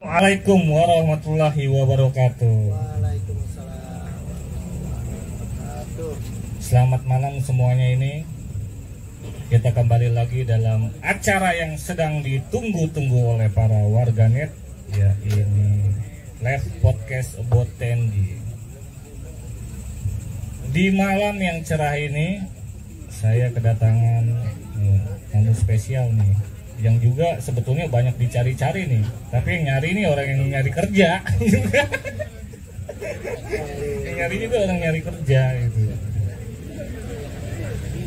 Waalaikumsalam warahmatullahi wabarakatuh. Waalaikumsalam warahmatullahi. Selamat malam semuanya. Ini kita kembali lagi dalam acara yang sedang ditunggu-tunggu oleh para warganet, ya, ini live podcast about TNG. Di malam yang cerah ini saya kedatangan tamu spesial nih, yang juga sebetulnya banyak dicari-cari nih, tapi yang nyari nih orang yang nyari kerja. Yang nyari juga orang nyari kerja gitu.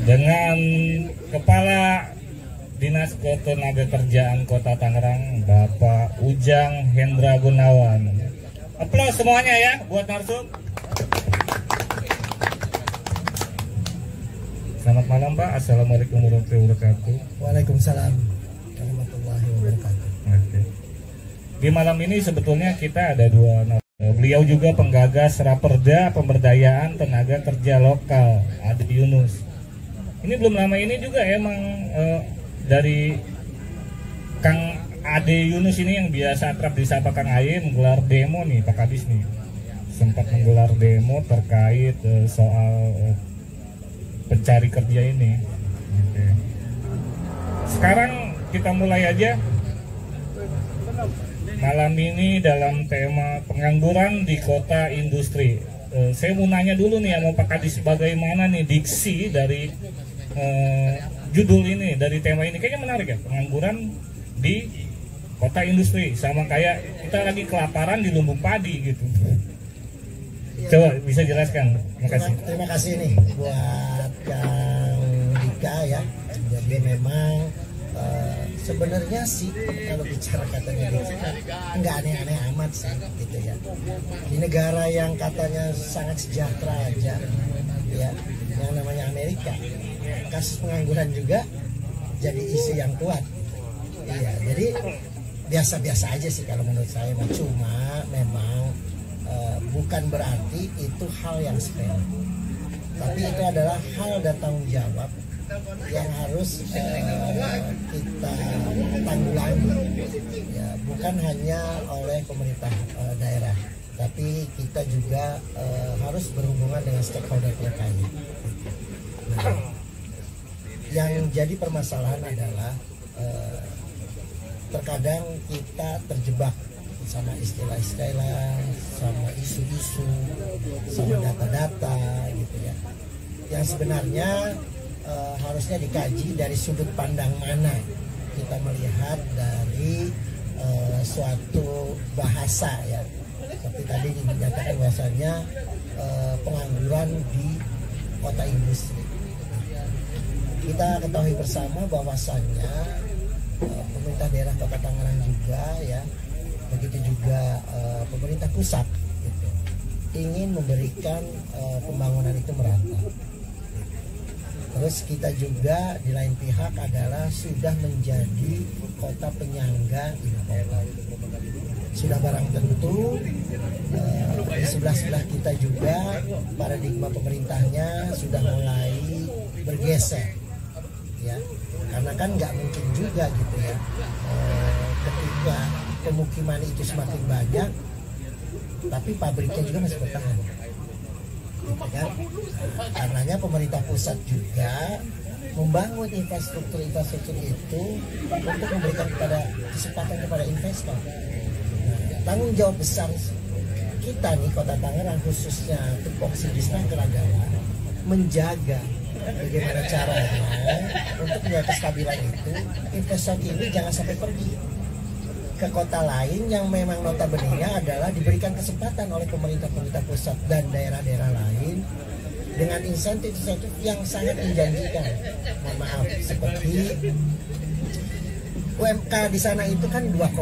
Dengan Kepala Dinas Ketenagakerjaan Kota Tangerang, Bapak Ujang Hendra Gunawan. Aplaus semuanya ya buat Narsum. Selamat malam Pak. Assalamualaikum warahmatullahi wabarakatuh. Waalaikumsalam warahmatullahi wabarakatuh. Oke. Di malam ini sebetulnya kita ada dua. Beliau juga penggagas Raperda Pemberdayaan Tenaga Kerja Lokal, Ade Yunus. Ini belum lama ini juga emang dari Kang Ade Yunus ini yang biasa akrab disapa Kang Aye menggelar demo nih Pak Kadis nih. Sempat menggelar demo terkait soal pencari kerja ini. Oke. Sekarang kita mulai aja. Malam ini dalam tema pengangguran di kota industri. Saya mau nanya dulu nih sama Pak Kadis, bagaimana nih diksi dari judul ini, dari tema ini? Kayaknya menarik ya, pengangguran di kota industri, sama kayak kita lagi kelaparan di lumbung padi gitu. Coba bisa jelaskan. Terima kasih nih buat Kang Dika ya. Jadi memang sebenarnya sih kalau bicara katanya nggak aneh-aneh amat sih gitu ya. Di negara yang katanya sangat sejahtera aja ya, yang namanya Amerika, kasus pengangguran juga jadi isu yang kuat. Iya, jadi biasa-biasa aja sih kalau menurut saya. Cuma memang bukan berarti itu hal yang sepele, tapi itu adalah hal dan tanggung jawab yang harus kita tanggulangi ya, bukan hanya oleh pemerintah daerah, tapi kita juga harus berhubungan dengan stakeholder terkait. Nah, yang jadi permasalahan adalah terkadang kita terjebak sama istilah-istilah, sama isu-isu, sama data-data gitu ya, yang sebenarnya harusnya dikaji dari sudut pandang mana kita melihat dari suatu bahasa ya. Seperti tadi dinyatakan bahwasanya pengangguran di kota industri. Kita ketahui bersama bahwasannya pemerintah daerah Kota Tangerang juga ya, begitu juga pemerintah pusat gitu, ingin memberikan pembangunan itu merata. Terus kita juga di lain pihak adalah sudah menjadi kota penyangga ibu kota. Sudah barang tentu di sebelah-sebelah kita juga paradigma pemerintahnya sudah mulai bergeser ya, karena kan nggak mungkin juga gitu ya ketika pemukiman itu semakin banyak tapi pabriknya juga masih bertahan gitu kan. Karenanya pemerintah pusat juga membangun infrastruktur itu untuk memberikan kesempatan kepada investor. Tanggung jawab besar kita nih Kota Tangerang, khususnya tupoksi Disnaker adalah menjaga bagaimana caranya untuk menjaga kestabilan itu, investor ini jangan sampai pergi ke kota lain yang memang notabene adalah diberikan kesempatan oleh pemerintah pusat dan daerah-daerah lain dengan insentif-insentif yang sangat menjanjikan. Mohon maaf, seperti UMK di sana itu kan 2,1,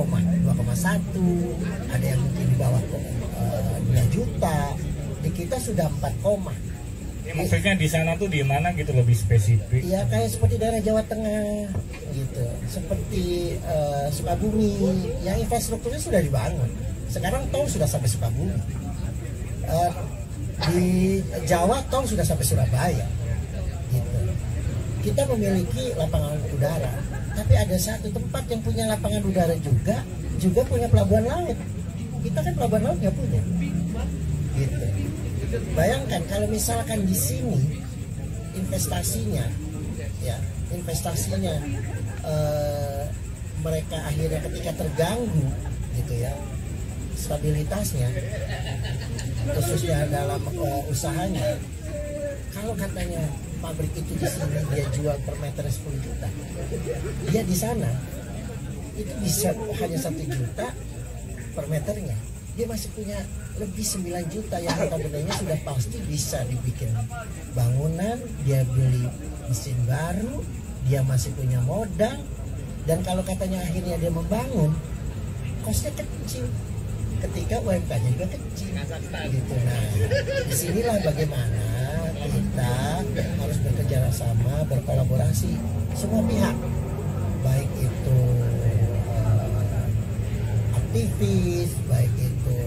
ada yang mungkin di bawah 2 juta, di kita sudah 4, ya, maksudnya di sana tuh di mana gitu, lebih spesifik? Ya kayak seperti daerah Jawa Tengah gitu, seperti Sukabumi, yang infrastrukturnya sudah dibangun. Sekarang tol sudah sampai Sukabumi. Di Jawa tol sudah sampai Surabaya. Gitu. Kita memiliki lapangan udara, tapi ada satu tempat yang punya lapangan udara juga juga punya pelabuhan laut. Kita kan pelabuhan laut nggak punya. Gitu. Bayangkan kalau misalkan di sini investasinya, mereka akhirnya ketika terganggu, gitu ya, stabilitasnya, khususnya dalam usahanya. Kalau katanya pabrik itu di sini dia jual per meter 10 juta, dia di sana itu bisa hanya 1 juta per meternya. Dia masih punya lebih 9 juta yang notabene sudah pasti bisa dibikin bangunan, dia beli mesin baru, dia masih punya modal. Dan kalau katanya akhirnya dia membangun, kosnya kecil, ketika UMK-nya juga kecil, gitu. Nah, disinilah bagaimana kita harus bekerja sama, berkolaborasi semua pihak, baik itu aktivis, baik itu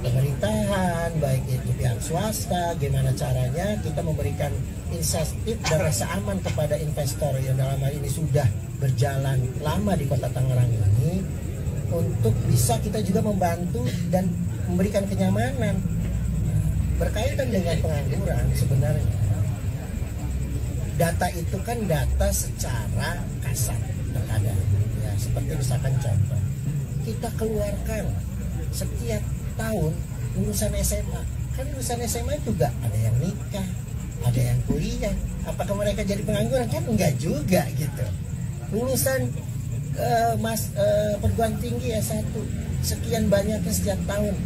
pemerintahan, baik itu pihak swasta. Gimana caranya kita memberikan insentif dan rasa aman kepada investor yang dalam hal ini sudah berjalan lama di Kota Tangerang ini, untuk bisa kita juga membantu dan memberikan kenyamanan. Berkaitan dengan pengangguran, sebenarnya data itu kan data secara kasar terkadang, ya, seperti misalkan contoh, kita keluarkan setiap tahun lulusan SMA, kan lulusan SMA juga ada yang nikah, ada yang kuliah. Apakah mereka jadi pengangguran? Kan enggak juga, gitu. Lulusan perguruan tinggi S1 sekian banyaknya setiap tahun,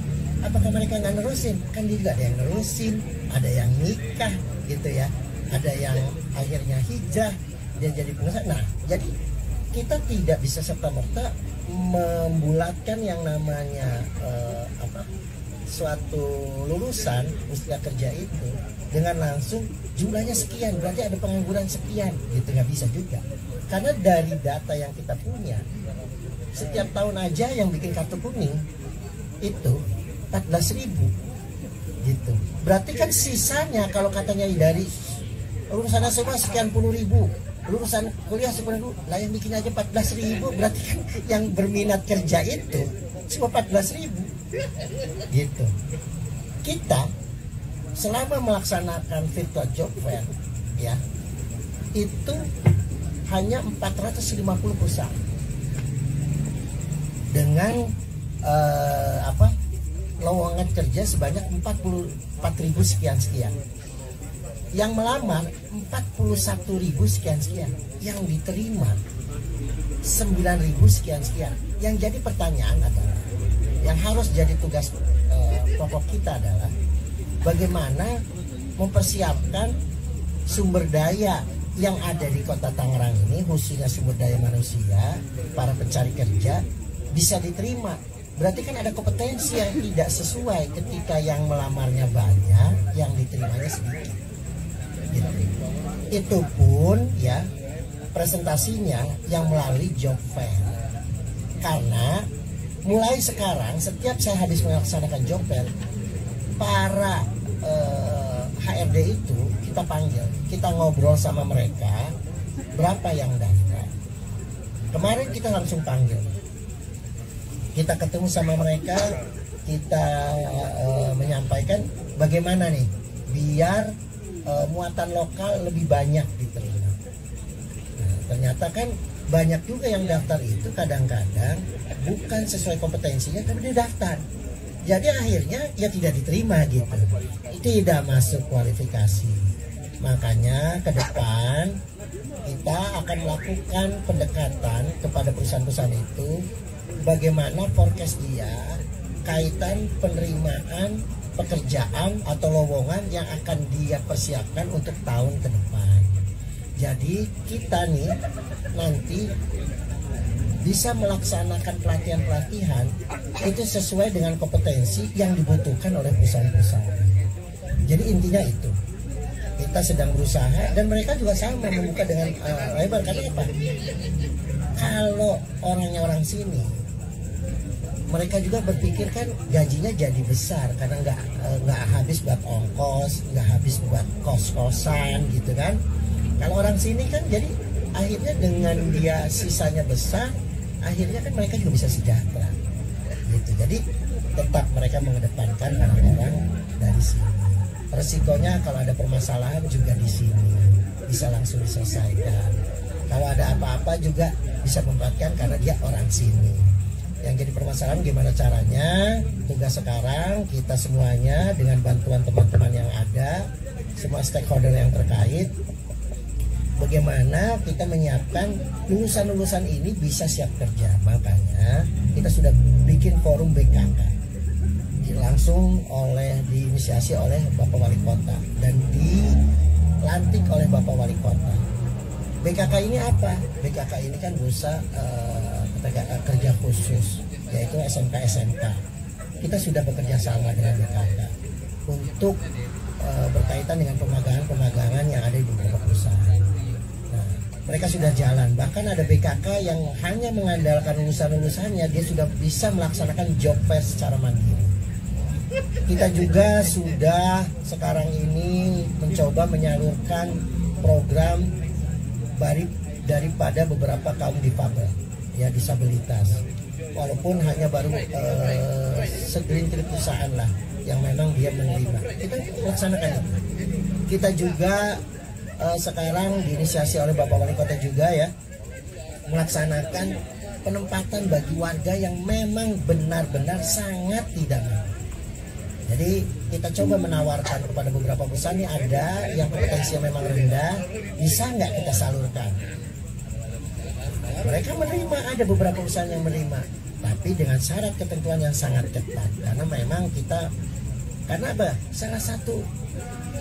apakah mereka nggak nerusin? Kan juga ada yang nerusin, ada yang nikah, gitu ya, ada yang akhirnya hijrah, dia jadi pengusaha. Nah, jadi kita tidak bisa serta-merta membulatkan yang namanya suatu lulusan usia kerja itu dengan langsung jumlahnya sekian, berarti ada pengangguran sekian, gitu. Nggak bisa juga, karena dari data yang kita punya, setiap tahun aja yang bikin kartu kuning itu 14.000, gitu. Berarti kan sisanya kalau katanya dari lulusan SMA sekian puluh ribu, lulusan kuliah 10.000, lah yang bikin aja 14.000, berarti kan yang berminat kerja itu cuma 14.000, gitu. Kita selama melaksanakan virtual job fair, ya, itu hanya 450 perusahaan dengan lowongan kerja sebanyak 44.000 sekian. Yang melamar 41.000 sekian. Yang diterima 9.000 sekian. Yang jadi pertanyaan adalah, yang harus jadi tugas pokok kita adalah bagaimana mempersiapkan sumber daya yang ada di Kota Tangerang ini, khususnya sumber daya manusia, para pencari kerja bisa diterima. Berarti kan ada kompetensi yang tidak sesuai ketika yang melamarnya banyak, yang diterimanya sedikit. Gitu. Itu pun ya presentasinya yang melalui job fair. Karena mulai sekarang setiap saya habis melaksanakan job fair, para HRD itu kita panggil, kita ngobrol sama mereka, berapa yang daftar. Kemarin kita langsung panggil, kita ketemu sama mereka, kita menyampaikan bagaimana nih biar muatan lokal lebih banyak diterima. Nah, ternyata kan banyak juga yang daftar itu kadang-kadang bukan sesuai kompetensinya, tapi dia daftar. Jadi akhirnya ya tidak diterima, gitu. Tidak masuk kualifikasi. Makanya ke depan kita akan melakukan pendekatan kepada perusahaan-perusahaan itu, bagaimana forecast dia kaitan penerimaan pekerjaan atau lowongan yang akan dia persiapkan untuk tahun ke depan. Jadi kita nih nanti bisa melaksanakan pelatihan-pelatihan itu sesuai dengan kompetensi yang dibutuhkan oleh perusahaan-perusahaan. Jadi intinya itu, kita sedang berusaha dan mereka juga sama membuka dengan lebar. Karena apa? Kalau orangnya orang sini, mereka juga berpikir kan gajinya jadi besar karena nggak habis buat ongkos, nggak habis buat kos-kosan, gitu kan. Kalau orang sini kan jadi akhirnya dengan dia sisanya besar, akhirnya kan mereka juga bisa sejahtera gitu. Jadi tetap mereka mengedepankan orang-orang dari sini. Resikonya kalau ada permasalahan juga di sini bisa langsung diselesaikan. Kalau ada apa-apa juga bisa memanfaatkan karena dia orang sini. Yang jadi permasalahan gimana caranya? Tugas sekarang kita semuanya dengan bantuan teman-teman yang ada, semua stakeholder yang terkait, bagaimana kita menyiapkan lulusan-lulusan ini bisa siap kerja. Makanya kita sudah bikin forum BKK langsung diinisiasi oleh Bapak Wali Kota dan dilantik oleh Bapak Wali Kota. BKK ini apa? BKK ini kan Bursa Kerja Khusus, yaitu SMK-SMK. Kita sudah bekerja sama dengan BKK untuk berkaitan dengan pemagangan-pemagangan yang ada di beberapa perusahaan. Nah, mereka sudah jalan. Bahkan ada BKK yang hanya mengandalkan lulusan-lulusannya, dia sudah bisa melaksanakan job fair secara mandiri. Kita juga sudah sekarang ini mencoba menyalurkan program daripada beberapa kaum difabel, ya, disabilitas. Walaupun hanya baru segelintir perusahaan lah yang memang dia menerima. Kita laksanakan itu. Kita juga sekarang diinisiasi oleh Bapak Wali Kota juga ya, melaksanakan penempatan bagi warga yang memang benar-benar sangat tidak mampu. Jadi kita coba menawarkan kepada beberapa perusahaan ini, ada yang kompetensinya memang rendah, bisa nggak kita salurkan? Mereka menerima, ada beberapa perusahaan yang menerima, tapi dengan syarat ketentuan yang sangat ketat. Karena memang karena apa? Salah satu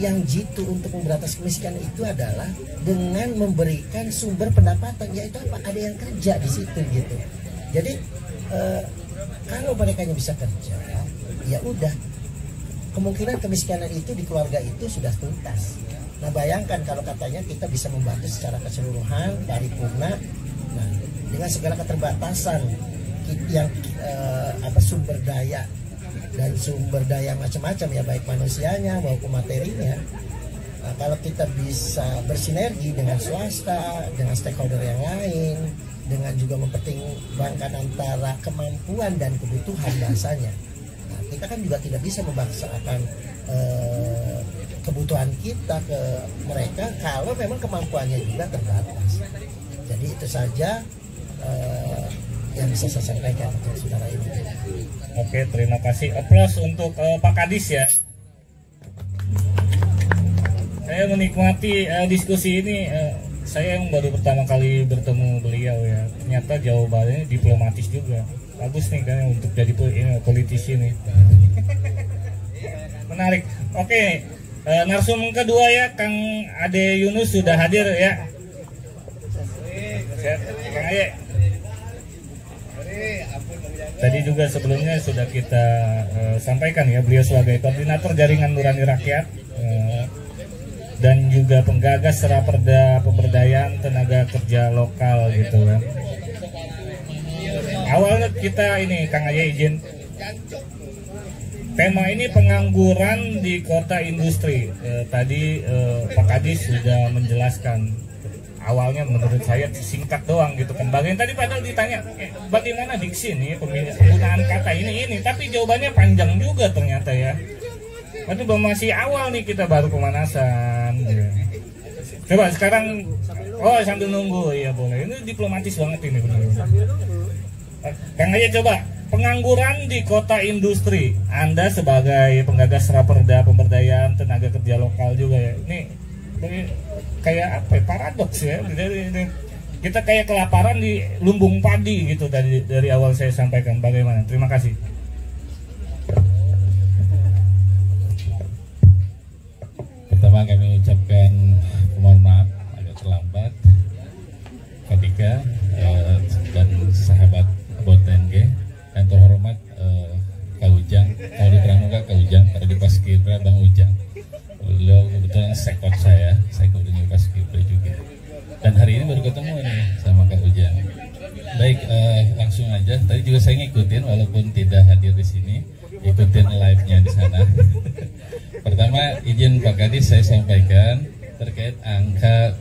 yang jitu untuk memberantas kemiskinan itu adalah dengan memberikan sumber pendapatan, yaitu apa? Ada yang kerja di situ gitu. Jadi kalau mereka bisa kerja, ya udah. Kemungkinan kemiskinan itu di keluarga itu sudah tuntas. Nah, bayangkan kalau katanya kita bisa membantu secara keseluruhan, paripurna, nah, dengan segala keterbatasan yang sumber daya dan sumber daya macam-macam ya, baik manusianya maupun materinya. Nah, kalau kita bisa bersinergi dengan swasta, dengan stakeholder yang lain, dengan juga mempertimbangkan antara kemampuan dan kebutuhan bahasanya. Kita kan juga tidak bisa memaksakan kebutuhan kita ke mereka kalau memang kemampuannya juga terbatas. Jadi itu saja yang bisa saya sampaikan untuk saudara ini. Oke, terima kasih. Aplaus untuk Pak Kadis ya. Saya menikmati diskusi ini. Saya yang baru pertama kali bertemu beliau ya. Ternyata jawabannya diplomatis juga. Bagus nih kan untuk jadi politisi nih. Menarik. Oke, narsum kedua ya, Kang Ade Yunus sudah hadir ya. Kang Ade. Tadi juga sebelumnya sudah kita sampaikan ya, beliau sebagai koordinator jaringan Nurani Rakyat dan juga penggagas Raperda Pemberdayaan Tenaga Kerja Lokal gitu kan. Awalnya kita ini Kang Ade izin, tema ini pengangguran di kota industri. Tadi Pak Kadis sudah menjelaskan. Awalnya menurut saya singkat doang gitu kan. Bagian tadi padahal ditanya bagaimana diksi nih penggunaan kata ini, tapi jawabannya panjang juga ternyata ya. Tapi masih awal nih, kita baru pemanasan. Ya. Coba sekarang, sambil nunggu ya boleh. Ini diplomatis banget ini benar-benar. Kang Ade coba, pengangguran di kota industri. Anda sebagai penggagas Raperda Pemberdayaan Tenaga Kerja Lokal juga ya. Ini kayak apa ya, paradoks ya. Kita kayak kelaparan di lumbung padi gitu dari awal saya sampaikan. Bagaimana? Terima kasih. Pertama kami ucapkan mohon maaf agak terlambat ketika dan sahabat Botenge yang terhormat Kak Ujang, kalau di Pramuka Kak Ujang, kalau di Paskibra Bang Ujang. Beliau kebetulan sekot saya kebetulan Paskibra juga. Dan hari ini baru ketemu nih sama Kak Ujang. Baik, langsung aja. Tadi juga saya ngikutin walaupun tidak hadir di sini, ikutin live-nya di sana. Pertama, izin Pak Kadis saya sampaikan terkait angka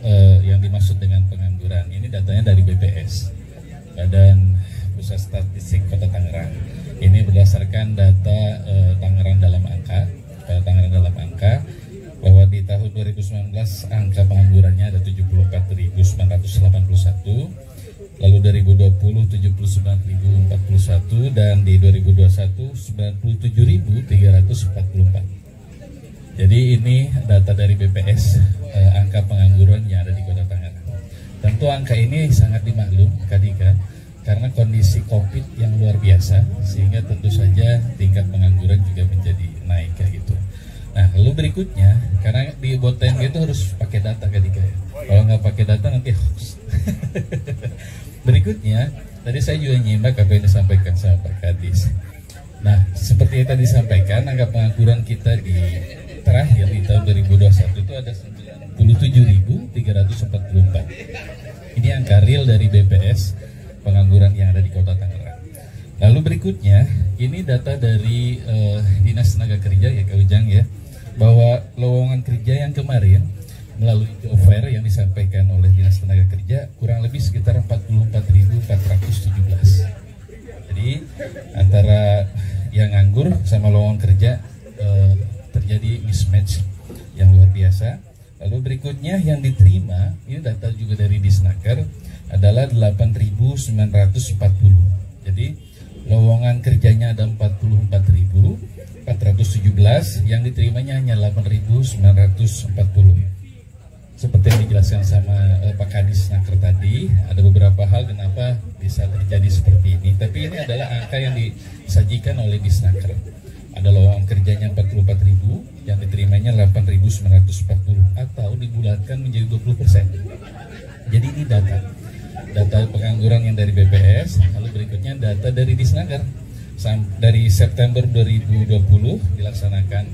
yang dimaksud dengan pengangguran. Ini datanya dari BPS, Badan Pusat Statistik Kota Tangerang. Ini berdasarkan data Tangerang dalam angka. Tangerang dalam angka bahwa di tahun 2019 angka penganggurannya ada 74.981, lalu 2020 79.041, dan di 2021 97.344. Jadi ini data dari BPS, angka pengangguran yang ada di Kota Tangerang. Tentu angka ini sangat dimaklum, Kadika, karena kondisi COVID yang luar biasa, sehingga tentu saja tingkat pengangguran juga menjadi naik kayak gitu. Nah, lalu berikutnya, karena di Boten itu harus pakai data, Kadika. Kalau nggak pakai data nanti hoax. Berikutnya, tadi saya juga nyimak apa yang disampaikan sama Pak Kadis. Nah, seperti yang tadi disampaikan, angka pengangguran kita di terakhir di tahun 2021 itu ada 97.344. Ini angka real dari BPS pengangguran yang ada di Kota Tangerang. Lalu berikutnya, ini data dari Dinas Tenaga Kerja ya Kak Ujang ya, bahwa lowongan kerja yang kemarin melalui job fair yang disampaikan oleh Dinas Tenaga Kerja kurang lebih sekitar 44.417. Jadi antara yang nganggur sama lowongan kerja terjadi mismatch yang luar biasa. Lalu berikutnya yang diterima, ini data juga dari Disnaker, adalah 8.940. Jadi lowongan kerjanya ada 44.417, yang diterimanya hanya 8.940. Seperti yang dijelaskan sama Pak Kadis Naker tadi, ada beberapa hal kenapa bisa terjadi seperti ini. Tapi ini adalah angka yang disajikan oleh Disnaker. Ada lowongan kerjanya 44.000, yang diterimanya 8.940, atau dibulatkan menjadi 20%. Jadi ini data pengangguran yang dari BPS. Lalu berikutnya data dari Disnaker. Dari September 2020 dilaksanakan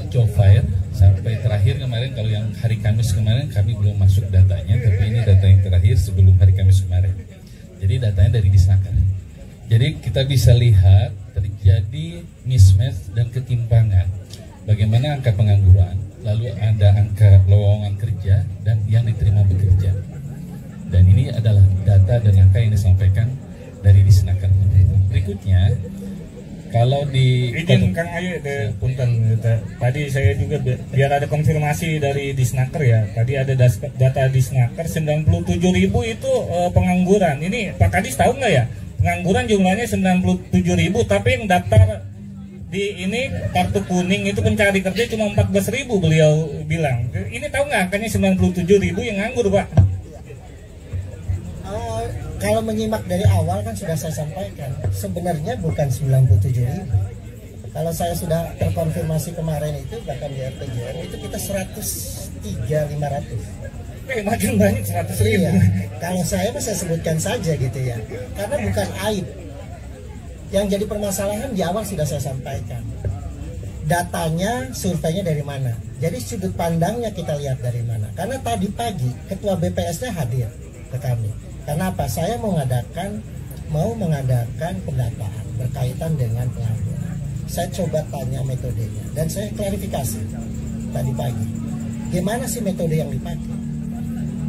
job fair sampai terakhir kemarin. Kalau yang hari Kamis kemarin kami belum masuk datanya, tapi ini data yang terakhir sebelum hari Kamis kemarin. Jadi datanya dari Disnaker. Jadi kita bisa lihat terjadi mismatch dan ketimpangan bagaimana angka pengangguran, lalu ada angka lowongan kerja dan yang diterima bekerja. Dan ini adalah data dan angka yang disampaikan dari Disnaker. Berikutnya, kalau di izin Kang Ayu punten, tadi saya juga biar ada konfirmasi dari Disnaker ya. Tadi ada data Disnaker 97.000 itu pengangguran. Ini Pak Kadis tahu nggak ya? Pengangguran jumlahnya 97.000, tapi yang daftar di ini kartu kuning itu pencari kerja cuma 14.000 beliau bilang. Ini tahu nggak angkanya 97.000 yang nganggur, Pak? Kalau menyimak dari awal kan sudah saya sampaikan, sebenarnya bukan 97.000. Kalau saya sudah terkonfirmasi kemarin itu, bahkan di RPJM itu kita 103.500. Makin banyak 100.000. Iya. Kalau saya sebutkan saja gitu ya, karena bukan aib. Yang jadi permasalahan di awal sudah saya sampaikan. Datanya, surveinya dari mana? Jadi sudut pandangnya kita lihat dari mana? Karena tadi pagi ketua BPS-nya hadir ke kami. Karena apa? Saya mau mengadakan pendataan berkaitan dengan pengangguran. Saya coba tanya metodenya dan saya klarifikasi tadi pagi. Gimana sih metode yang dipakai?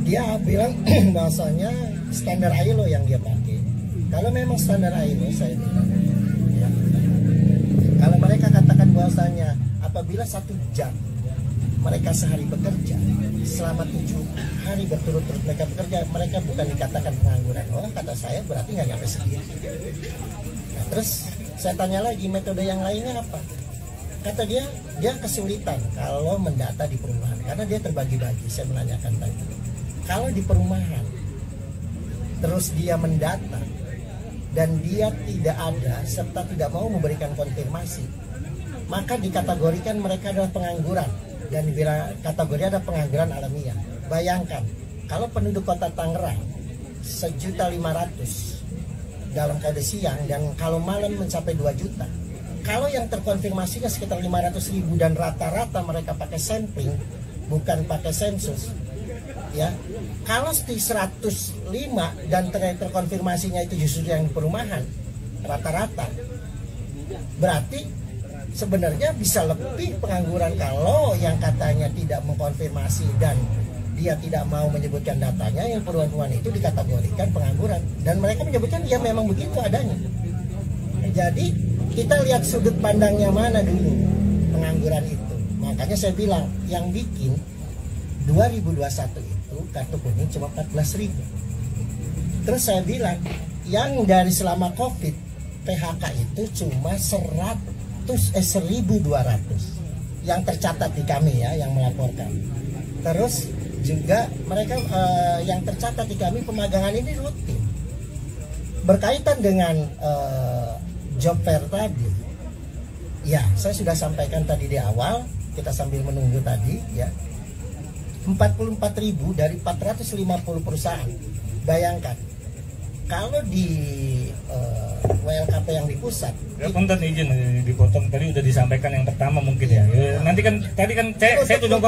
Dia bilang bahasanya standar ILO yang dia pakai. Kalau memang standar ILO, saya bilang ya. Kalau mereka katakan bahasanya apabila 1 jam mereka sehari bekerja, selama 7 hari berturut-turut mereka bekerja, mereka bukan dikatakan pengangguran. Oh, kata saya berarti nggak nyampe segitu. Nah, terus saya tanya lagi metode yang lainnya apa? Kata dia kesulitan kalau mendata di perumahan karena dia terbagi-bagi. Saya menanyakan tadi, kalau di perumahan terus dia mendata dan dia tidak ada serta tidak mau memberikan konfirmasi, maka dikategorikan mereka adalah pengangguran. Dan kategori ada pengangguran alamiah. Bayangkan kalau penduduk kota Tangerang 1.500.000 dalam kode siang dan kalau malam mencapai 2 juta. Kalau yang terkonfirmasinya sekitar 500.000 dan rata-rata mereka pakai sampling bukan pakai sensus, ya. Kalau di 105 dan terkonfirmasinya itu justru yang perumahan rata-rata, berarti sebenarnya bisa lebih pengangguran kalau yang katanya tidak mengkonfirmasi dan dia tidak mau menyebutkan datanya, yang puluhan itu dikategorikan pengangguran, dan mereka menyebutkan ya memang begitu adanya. Jadi kita lihat sudut pandangnya mana dulu pengangguran itu. Makanya saya bilang yang bikin 2021 itu kartu kuning cuma 14.000. Terus saya bilang yang dari selama COVID PHK itu cuma 1.200 yang tercatat di kami ya, yang melaporkan. Terus juga mereka yang tercatat di kami pemagangan ini rutin. Berkaitan dengan job fair tadi, ya saya sudah sampaikan tadi di awal, kita sambil menunggu tadi ya, 44.000 dari 450 perusahaan. Bayangkan kalau di WLKP yang di pusat. Ya punten izin dipotong, tadi udah disampaikan yang pertama mungkin ya. Nanti kan tadi kan saya sudah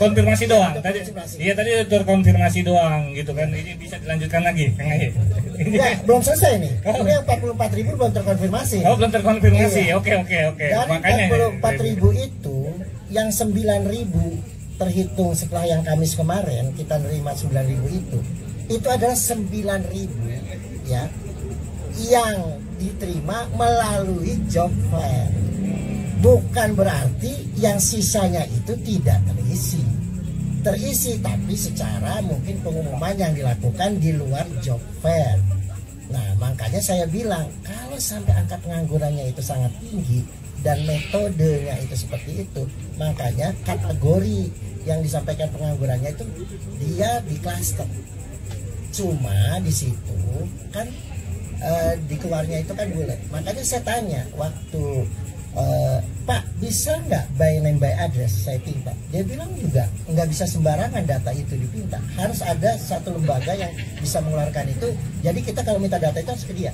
konfirmasi doang. Tadi iya tadi terkonfirmasi doang gitu kan. Ini bisa dilanjutkan lagi Kang Aye. Ya, belum selesai nih. Ini yang 44.000 belum terkonfirmasi. Oh, belum terkonfirmasi. Iya. Oke. Dari Makanya 44.000 itu yang 9.000 terhitung setelah yang Kamis kemarin kita nerima 9.000 itu adalah 9.000 ya yang diterima melalui job fair. Bukan berarti yang sisanya itu tidak terisi, tapi secara mungkin pengumuman yang dilakukan di luar job fair. Nah, makanya saya bilang kalau sampai angka penganggurannya itu sangat tinggi dan metodenya itu seperti itu, makanya kategori yang disampaikan penganggurannya itu dia di klaster. Cuma di situ kan dikeluarnya itu kan bulat. Makanya saya tanya waktu Pak bisa nggak by name by address, saya pinta. Dia bilang juga nggak bisa sembarangan data itu dipinta, harus ada satu lembaga yang bisa mengeluarkan itu. Jadi kita kalau minta data itu harus ke dia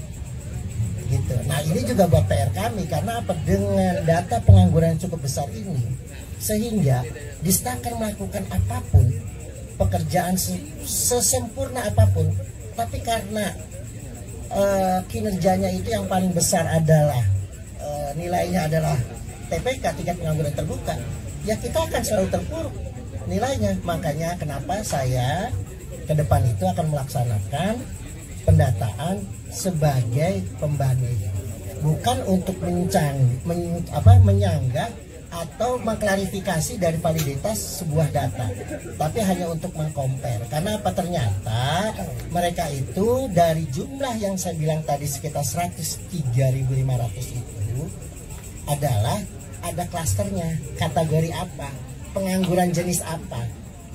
gitu. Nah ini juga buat PR kami, karena apa, dengan data pengangguran yang cukup besar ini sehingga Disna akan melakukan apapun, pekerjaan sesempurna apapun, tapi karena kinerjanya itu yang paling besar adalah nilainya adalah TPK, tingkat pengangguran terbuka, ya kita akan selalu terpuruk nilainya. Makanya kenapa saya ke depan itu akan melaksanakan pendataan sebagai pembanding, bukan untuk menyanggah atau mengklarifikasi dari validitas sebuah data, tapi hanya untuk mengcompare. Karena apa, ternyata mereka itu dari jumlah yang saya bilang tadi sekitar 103.500 itu adalah ada klasternya, kategori apa, pengangguran jenis apa,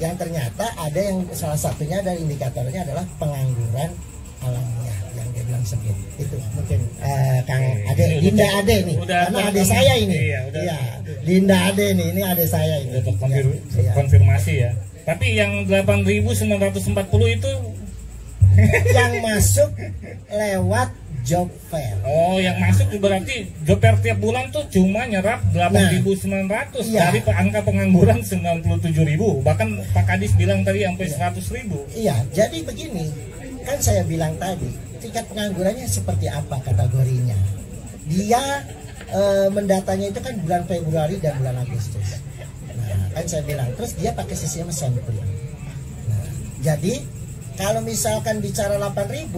yang ternyata ada yang salah satunya dari indikatornya adalah pengangguran alamiah yang dia bilang sebut itu. Mungkin Kang Ade, Dinda Ade nih, karena Ade saya ini, iya, Dinda Ade nih, ini Ade saya ini. Udah konfirmasi ya. Tapi yang 8.940 itu yang masuk lewat job fair. Oh, yang masuk berarti job fair tiap bulan tuh cuma nyerap 8.900 dari angka pengangguran 97.000. Bahkan Pak Kadis bilang tadi sampai 100.000. Iya, jadi begini, kan saya bilang tadi tingkat penganggurannya seperti apa kategorinya. Dia mendatanya itu kan bulan Februari dan bulan Agustus. Nah, kan saya bilang, terus dia pakai sistem sampling. Nah, jadi kalau misalkan bicara 8.000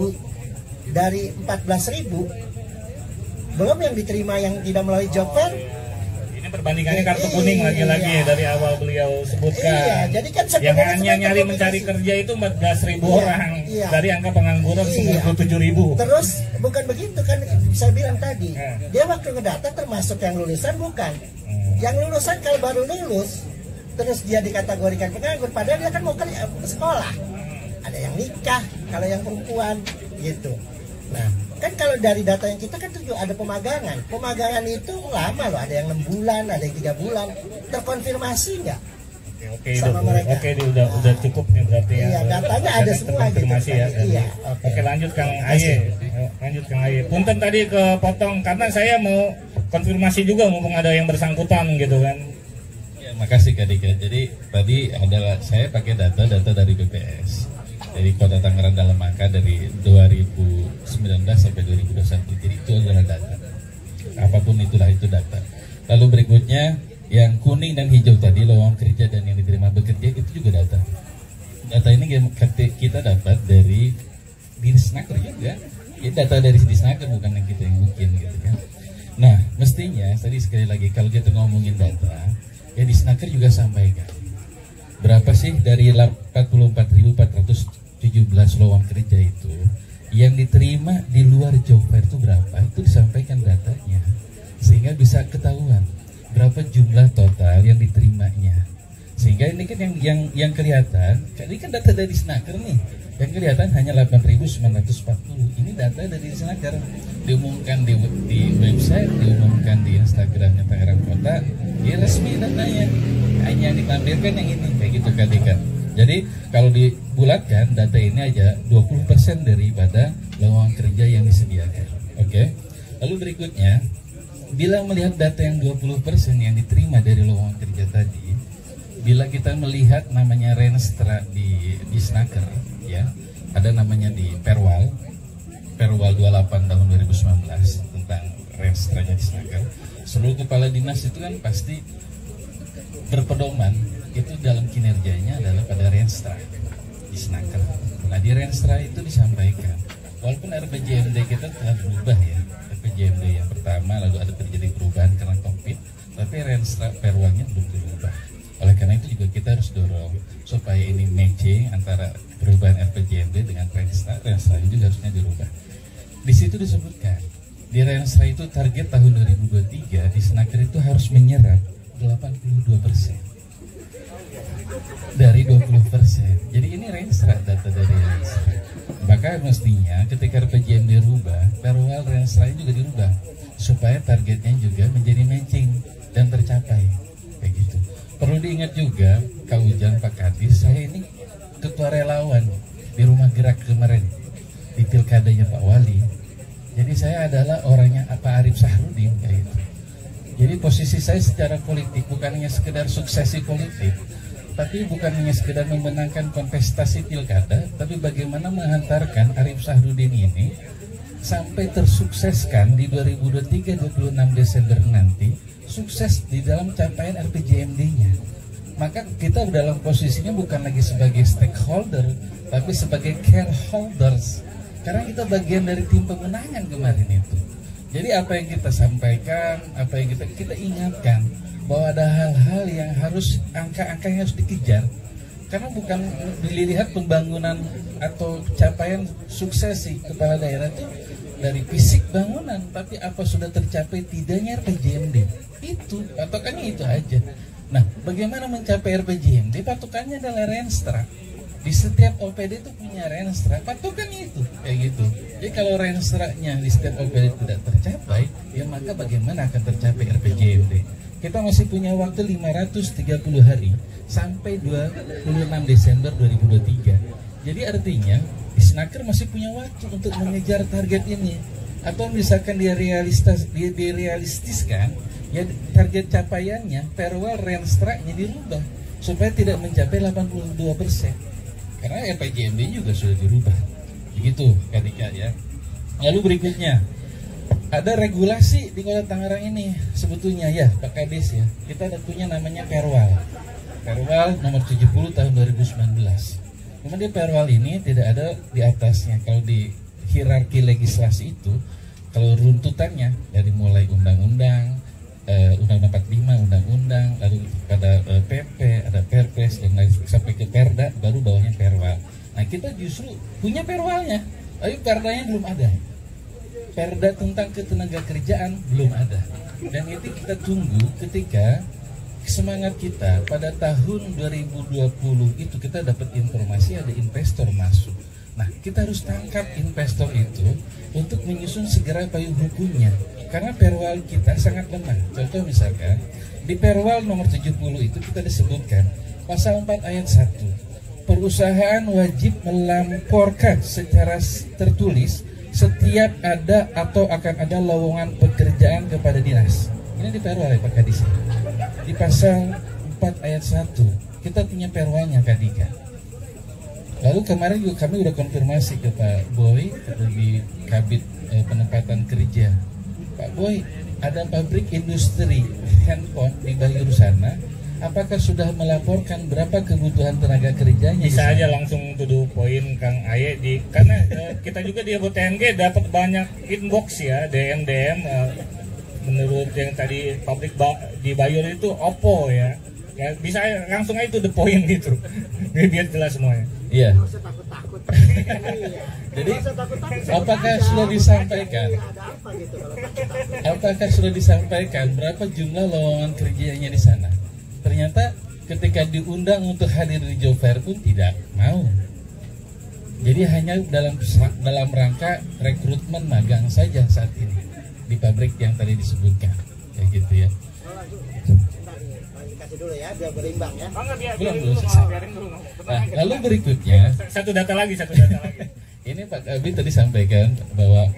dari 14.000 belum yang diterima yang tidak melalui job fair. Ini perbandingannya kartu kuning lagi-lagi ya, dari awal beliau sebutkan. Iya, jadi kan yang hanya nyari mencari kerja itu 14.000 orang dari angka pengangguran 97.000. Terus bukan begitu kan, saya bilang tadi dia waktu ngedata termasuk yang lulusan bukan. Yang lulusan kalau baru lulus terus dia dikategorikan penganggur, padahal dia kan mau kerja sekolah. Ada yang nikah kalau yang perempuan gitu. Nah, kan kalau dari data yang kita kan juga ada pemagangan. Pemagangan itu lama loh, ada yang 6 bulan, ada yang 3 bulan. Terkonfirmasi nggak? Oke, udah cukup nih berarti ya. Iya, datanya ada semua gitu. Ya. Iya. Oke, lanjut Kang Aye. Punten tadi kepotong karena saya mau konfirmasi juga mumpung ada yang bersangkutan gitu kan. Ya, makasih Kak Dika. Jadi tadi adalah saya pakai data dari BPS. Dari Kota Tangerang dalam angka dari 2019 sampai 2021. Jadi itu adalah data. Apapun itulah itu data. Lalu berikutnya yang kuning dan hijau tadi lowongan kerja dan yang diterima bekerja itu juga data. data ini kita dapat dari Disnaker juga. Ya, data dari Disnaker bukan yang kita yang bikin gitu kan. Nah, mestinya tadi sekali lagi kalau kita ngomongin data, ya Disnaker juga sampaikan berapa sih dari 44.417 lowongan kerja itu yang diterima di luar job fair itu berapa? Itu disampaikan datanya sehingga bisa ketahuan berapa jumlah total yang diterimanya. Sehingga ini kan yang kelihatan, ini kan data dari Disnaker nih, yang kelihatan hanya 8.940. Ini data dari Disnaker, diumumkan di website, diumumkan di Instagramnya Tangerang Kota, ya resmi datanya. Hanya ditampilkan yang ini kayak gitu kan. Jadi kalau dibulatkan data ini aja 20% daripada lowongan kerja yang disediakan. Oke. Lalu berikutnya, bila melihat data yang 20% yang diterima dari lowongan kerja tadi, bila kita melihat namanya Renstra di Disnaker, ya, ada namanya di Perwal 28 tahun 2019 tentang Renstranya Disnaker. Seluruh kepala dinas itu kan pasti berpedoman itu dalam kinerjanya adalah pada Renstra Disnaker. Nah di Renstra itu disampaikan, walaupun RPJMD kita telah berubah ya, RPJMD yang pertama lalu ada terjadi perubahan karena COVID, tapi Renstra Perwalnya belum berubah. Oleh karena itu juga kita harus dorong supaya ini matching antara perubahan RPJMD dengan Renstra ini juga harusnya dirubah. Di situ disebutkan di Renstra itu target tahun 2023 di Disnaker itu harus menyerap 82% dari 20%. Jadi ini Renstra, data dari Renstra. Maka mestinya ketika RPJMD dirubah, Perwal Renstra juga dirubah supaya targetnya juga menjadi matching dan tercapai. Kayak gitu. Perlu diingat juga, Kak Ujang, Pak Kadis, saya ini ketua relawan di Rumah Gerak kemarin di pilkadanya Pak Wali. Jadi saya adalah orangnya Pak Arif Sahrudin kayak gitu. Jadi posisi saya secara politik bukan hanya sekedar suksesi politik, tapi bukan hanya sekedar memenangkan kontestasi pilkada, tapi bagaimana menghantarkan Arif Sahrudin ini sampai tersukseskan di 2023 26 Desember nanti, sukses di dalam capaian RPJMD-nya. Maka kita dalam posisinya bukan lagi sebagai stakeholder, tapi sebagai careholders. Karena kita bagian dari tim pemenangan kemarin itu. Jadi apa yang kita sampaikan, apa yang kita ingatkan, bahwa ada hal-hal yang harus angka-angka yang harus dikejar. Karena bukan dilihat pembangunan atau capaian suksesi kepala daerah itu dari fisik bangunan, tapi apa sudah tercapai tidaknya RPJMD. Itu patokannya itu aja. Nah, bagaimana mencapai RPJMD? Patokannya adalah Renstra. Di setiap OPD itu punya Renstra, patokannya itu kayak gitu. Jadi kalau Renstranya di setiap OPD tidak tercapai, ya maka bagaimana akan tercapai RPJMD? Kita masih punya waktu 530 hari sampai 26 Desember 2023. Jadi artinya Disnaker masih punya waktu untuk mengejar target ini. Atau misalkan dia realistiskan, ya target capaiannya Perwal Renstra-nya dirubah supaya tidak mencapai 82%. Karena RPJMD juga sudah dirubah. Begitu ketika ya. Lalu berikutnya, ada regulasi di Kota Tangerang ini sebetulnya ya Pak Kadis ya. Kita ada punya namanya Perwal nomor 70 tahun 2019. Kemudian Perwal ini tidak ada di atasnya. Kalau di hierarki legislasi itu, kalau runtutannya dari mulai undang-undang, Undang-Undang 45, undang-undang, lalu pada PP, ada Perpres dan lain sampai ke Perda, baru bawahnya Perwal. Nah kita justru punya Perwalnya, tapi Perdanya belum ada. Perda tentang ketenagakerjaan belum ada. Dan itu kita tunggu ketika semangat kita pada tahun 2020 itu kita dapat informasi ada investor masuk. Nah, kita harus tangkap investor itu untuk menyusun segera payung hukumnya. Karena Perwal kita sangat lemah. Contoh misalkan, di Perwal nomor 70 itu kita disebutkan, pasal 4 ayat 1, perusahaan wajib melamporkan secara tertulis setiap ada atau akan ada lowongan pekerjaan kepada dinas. Ini di Perwal ya Pak Kadis. Di pasal 4 ayat 1, kita punya Perwalnya Kak Dika. Lalu kemarin juga kami udah konfirmasi ke Pak Boy di Kabid penempatan kerja. Pak Boy, ada pabrik industri handphone di Bayur sana, apakah sudah melaporkan berapa kebutuhan tenaga kerjanya? Bisa aja langsung to the point Kang Aye karena kita juga di ABOTNG dapat banyak inbox ya, DM menurut yang tadi pabrik di Bayur itu Oppo ya. Ya bisa langsung aja to the point gitu. Biar jelas semuanya. Iya. Jadi apakah sudah disampaikan? Apakah sudah disampaikan berapa jumlah lowongan kerjanya di sana? Ternyata ketika diundang untuk hadir di job fair pun tidak mau. Jadi hanya dalam rangka rekrutmen magang saja saat ini di pabrik yang tadi disebutkan, kayak gitu ya. Dulu ya, biar berimbang ya. Belum selesai. Nah, lalu berikutnya satu data lagi. Ini Pak Kabit tadi sampaikan bahwa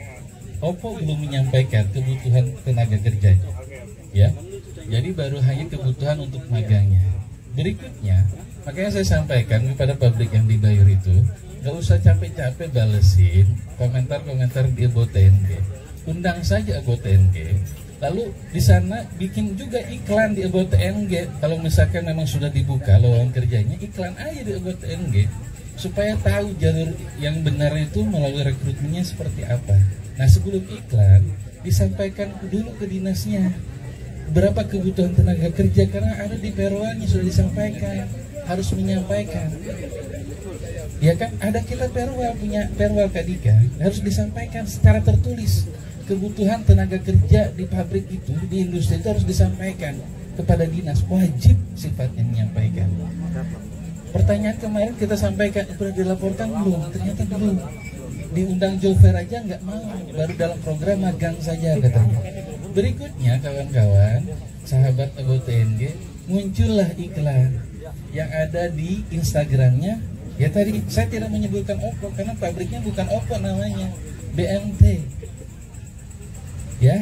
Oppo belum menyampaikan kebutuhan tenaga kerjanya, ya. Jadi baru hanya kebutuhan untuk magangnya. Berikutnya, makanya saya sampaikan kepada pabrik yang di Bayur itu, nggak usah capek-capek balesin komentar-komentar di ABOTNG. Undang saja ABOTNG. Lalu di sana bikin juga iklan di ABOTNG. Kalau misalkan memang sudah dibuka lowongan kerjanya, iklan aja di ABOTNG supaya tahu jalur yang benar itu melalui rekrutmennya seperti apa. Nah, sebelum iklan disampaikan dulu ke dinasnya berapa kebutuhan tenaga kerja, karena ada di perwannya sudah disampaikan, harus menyampaikan. Ya kan, ada kita perwal, punya perwal Kadika, harus disampaikan secara tertulis. Kebutuhan tenaga kerja di pabrik itu, di industri itu harus disampaikan kepada dinas, wajib sifatnya menyampaikan. Pertanyaan kemarin kita sampaikan, sudah dilaporkan belum? Ternyata belum. Diundang job fair aja nggak mau, baru dalam program magang saja katanya. Berikutnya kawan-kawan, sahabat ABOTNG, muncullah iklan yang ada di Instagramnya. Ya tadi saya tidak menyebutkan Oppo karena pabriknya bukan Oppo, namanya BMT. Ya,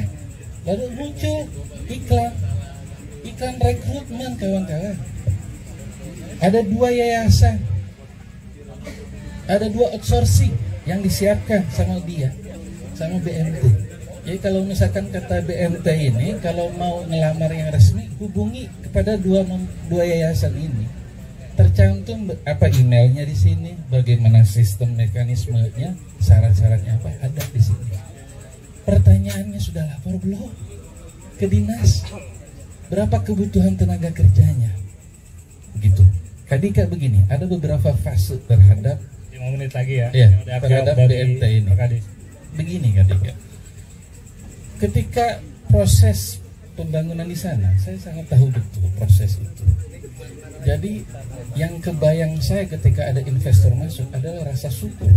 lalu muncul iklan rekrutmen kawan-kawan. Ada 2 yayasan, ada 2 outsourcing yang disiapkan sama dia, sama BMT. Jadi kalau misalkan kata BMT ini, kalau mau ngelamar yang resmi, hubungi kepada dua yayasan ini. Tercantum apa emailnya di sini, bagaimana sistem mekanismenya, syarat-syaratnya apa, ada di sini. Pertanyaannya, sudah lapor belum ke dinas? Berapa kebutuhan tenaga kerjanya? Begitu. Kadika begini, ada beberapa fase terhadap 5 menit lagi ya. Ya, terhadap BMT ini. Begini Kadika. Ketika proses pembangunan di sana, saya sangat tahu betul proses itu. Jadi yang kebayang saya ketika ada investor masuk adalah rasa syukur.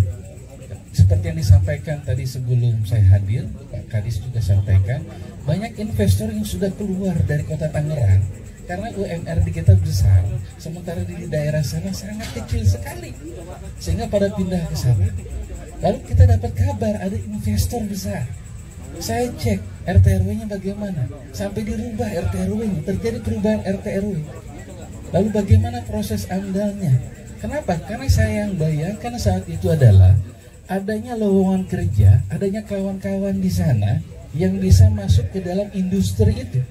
Seperti yang disampaikan tadi sebelum saya hadir, Pak Kadis juga sampaikan, banyak investor yang sudah keluar dari kota Tangerang karena UMR di kita besar, sementara di daerah sana sangat kecil sekali, sehingga pada pindah ke sana. Lalu kita dapat kabar ada investor besar. Saya cek RT RW-nya bagaimana, sampai dirubah RT RW-nya, terjadi perubahan RT RW. Lalu bagaimana proses amdalnya? Kenapa? Karena saya yang bayangkan saat itu adalah adanya lowongan kerja, adanya kawan-kawan di sana yang bisa masuk ke dalam industri itu.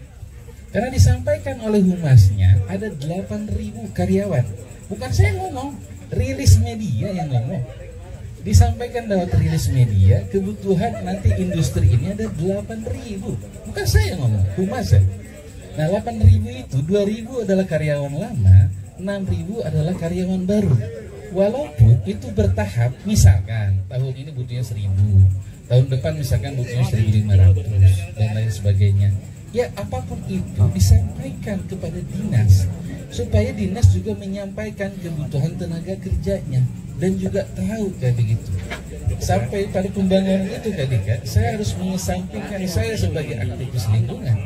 Karena disampaikan oleh humasnya ada 8.000 karyawan. Bukan saya ngomong, rilis media yang ngomong. Disampaikan lewat rilis media, kebutuhan nanti industri ini ada 8.000. Bukan saya ngomong, humas ya. Nah 8.000 itu 2.000 adalah karyawan lama, 6.000 adalah karyawan baru. Walaupun itu bertahap, misalkan tahun ini butuhnya 1.000, tahun depan misalkan butuhnya 1.500 dan lain sebagainya. Ya apapun itu disampaikan kepada dinas, supaya dinas juga menyampaikan kebutuhan tenaga kerjanya dan juga tahu kayak begitu. Sampai pada pembangunan itu Kadika, saya harus mengesampingkan saya sebagai aktivis lingkungan.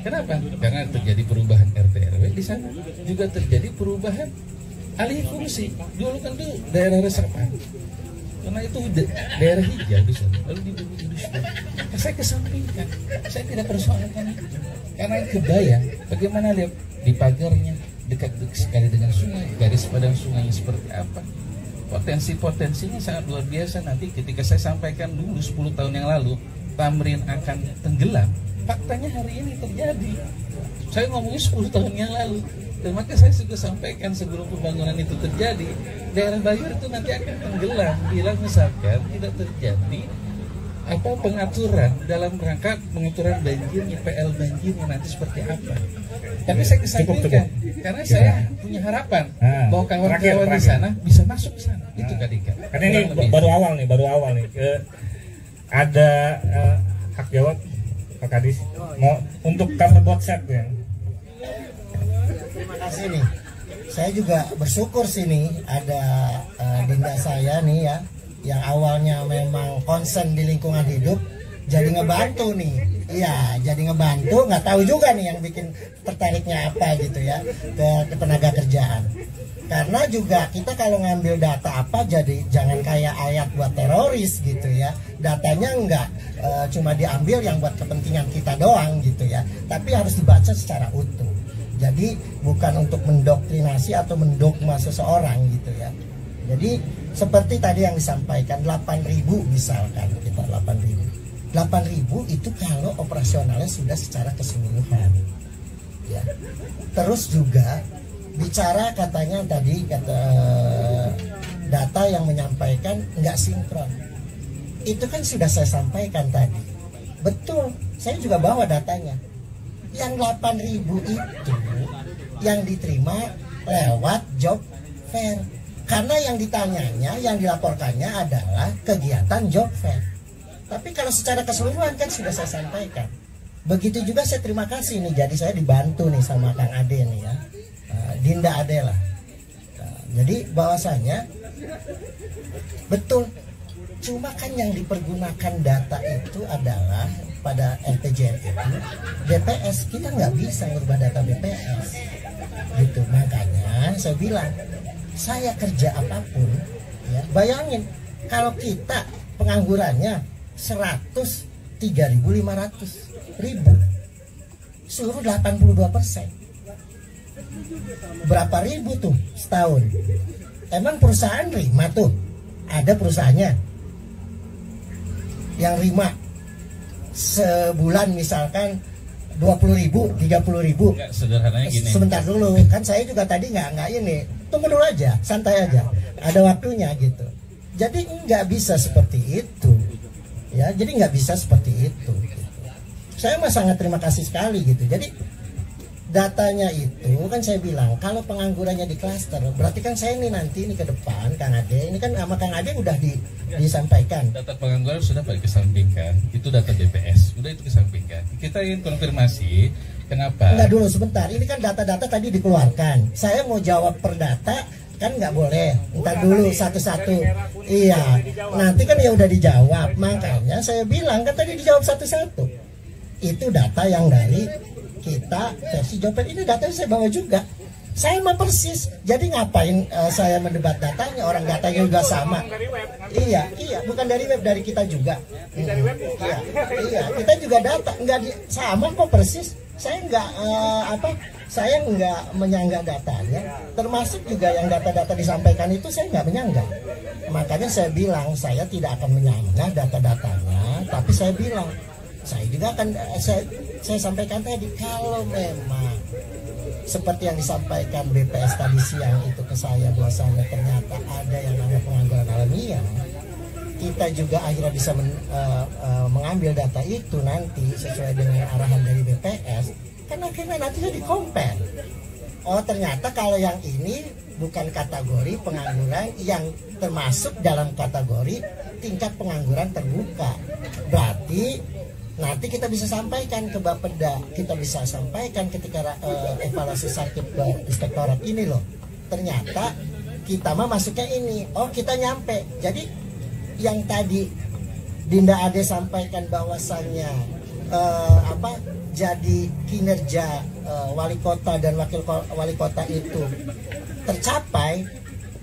Kenapa? Karena terjadi perubahan RT RW di sana, juga terjadi perubahan alih fungsi. Dulu kan tuh daerah reservat, karena itu daerah hijau di sana, lalu diberi industri. Saya kesampingkan, saya tidak persoalkan itu, karena kebayang bagaimana lihat di pagarnya dekat sekali dengan sungai, garis padang sungainya seperti apa. Potensi-potensinya sangat luar biasa. Nanti ketika saya sampaikan dulu 10 tahun yang lalu Tamrin akan tenggelam, faktanya hari ini terjadi. Saya ngomongnya 10 tahun yang lalu, Dan maka saya sudah sampaikan sebelum pembangunan itu terjadi, daerah Bayur itu nanti akan tenggelam bila misalkan tidak terjadi pengaturan dalam rangka pengaturan banjir, IPL banjirnya nanti seperti apa. Tapi saya kesampingkan karena saya punya harapan bahwa kawan-kawan di sana bisa masuk ke sana. Itu Kadika. Karena ini baru awal nih. Ada hak jawab Pak Kadis mau untuk cover both set ya. Terima kasih nih. Saya juga bersyukur sih nih ada Dinda saya nih ya, yang awalnya memang concern di lingkungan hidup jadi ngebantu nih. Iya, jadi ngebantu, nggak tahu juga nih yang bikin tertariknya apa gitu ya ke tenaga kerjaan. Karena juga kita kalau ngambil data apa jadi jangan kayak ayat buat teroris gitu ya. Datanya enggak cuma diambil yang buat kepentingan kita doang gitu ya, tapi harus dibaca secara utuh. Jadi bukan untuk mendoktrinasi atau mendogma seseorang gitu ya. Jadi seperti tadi yang disampaikan 8.000 misalkan kita 8.000 itu kalau operasionalnya sudah secara keseluruhan ya. Terus juga bicara katanya tadi kata data yang menyampaikan nggak sinkron, itu kan sudah saya sampaikan tadi. Betul, saya juga bawa datanya. Yang 8.000 itu yang diterima lewat job fair. Karena yang ditanyanya, yang dilaporkannya adalah kegiatan job fair. Tapi kalau secara keseluruhan kan sudah saya sampaikan. Begitu juga saya terima kasih nih, jadi saya dibantu nih sama Kang Ade nih ya, Dinda Ade lah. Jadi bahwasanya betul, cuma kan yang dipergunakan data itu adalah pada RPJM itu BPS, kita nggak bisa merubah data BPS gitu. Makanya saya bilang, saya kerja apapun ya, bayangin kalau kita penganggurannya 103.500 suruh 82%, berapa ribu tuh setahun? Emang perusahaan rima tuh? Ada perusahaannya yang rima sebulan misalkan 20.000, 30.000. Sederhananya gini. Sebentar dulu, kan saya juga tadi nggak ini. Tunggu dulu aja, santai aja. Ada waktunya gitu. Jadi nggak bisa seperti itu, ya. Jadi nggak bisa seperti itu. Gitu. Saya mah sangat terima kasih sekali gitu. Jadi datanya itu kan saya bilang kalau penganggurannya di klaster, berarti kan saya ini nanti ini ke depan Kang Ade, ini kan sama Kang Ade udah disampaikan. Data pengangguran sudah dikesampingkan, itu data BPS, udah itu kesampingkan. Kita ingin konfirmasi kenapa? Enggak dulu sebentar, ini kan data-data tadi dikeluarkan. Saya mau jawab per data kan nggak boleh. Ntar dulu satu-satu. Iya, nanti kan ya udah dijawab. Makanya saya bilang kan tadi dijawab satu-satu. Itu data yang dari kita versi Jopet, ini datanya saya bawa juga. Saya mah persis. Jadi ngapain saya mendebat datanya? Orang datanya juga sama. Iya, bukan dari web, dari kita juga. Iya, kita juga data, sama kok persis. Saya saya nggak menyanggah datanya. Termasuk juga yang data-data disampaikan itu saya nggak menyanggah. Makanya saya bilang saya tidak akan menyanggah data-datanya, tapi saya bilang saya juga akan saya sampaikan tadi, kalau memang seperti yang disampaikan BPS tadi siang itu ke saya, bahwasanya ternyata ada yang namanya pengangguran alamiah, kita juga akhirnya bisa mengambil data itu nanti sesuai dengan arahan dari BPS, kan akhirnya nantinya di-compare. Oh ternyata kalau yang ini bukan kategori pengangguran yang termasuk dalam kategori tingkat pengangguran terbuka, berarti nanti kita bisa sampaikan ke Bapeda, kita bisa sampaikan ketika evaluasi sakit ke inspektorat ini loh. Ternyata kita mah masuknya ini, oh kita nyampe. Jadi yang tadi Dinda Ade sampaikan bahwasannya jadi kinerja wali kota dan wakil wali kota itu tercapai,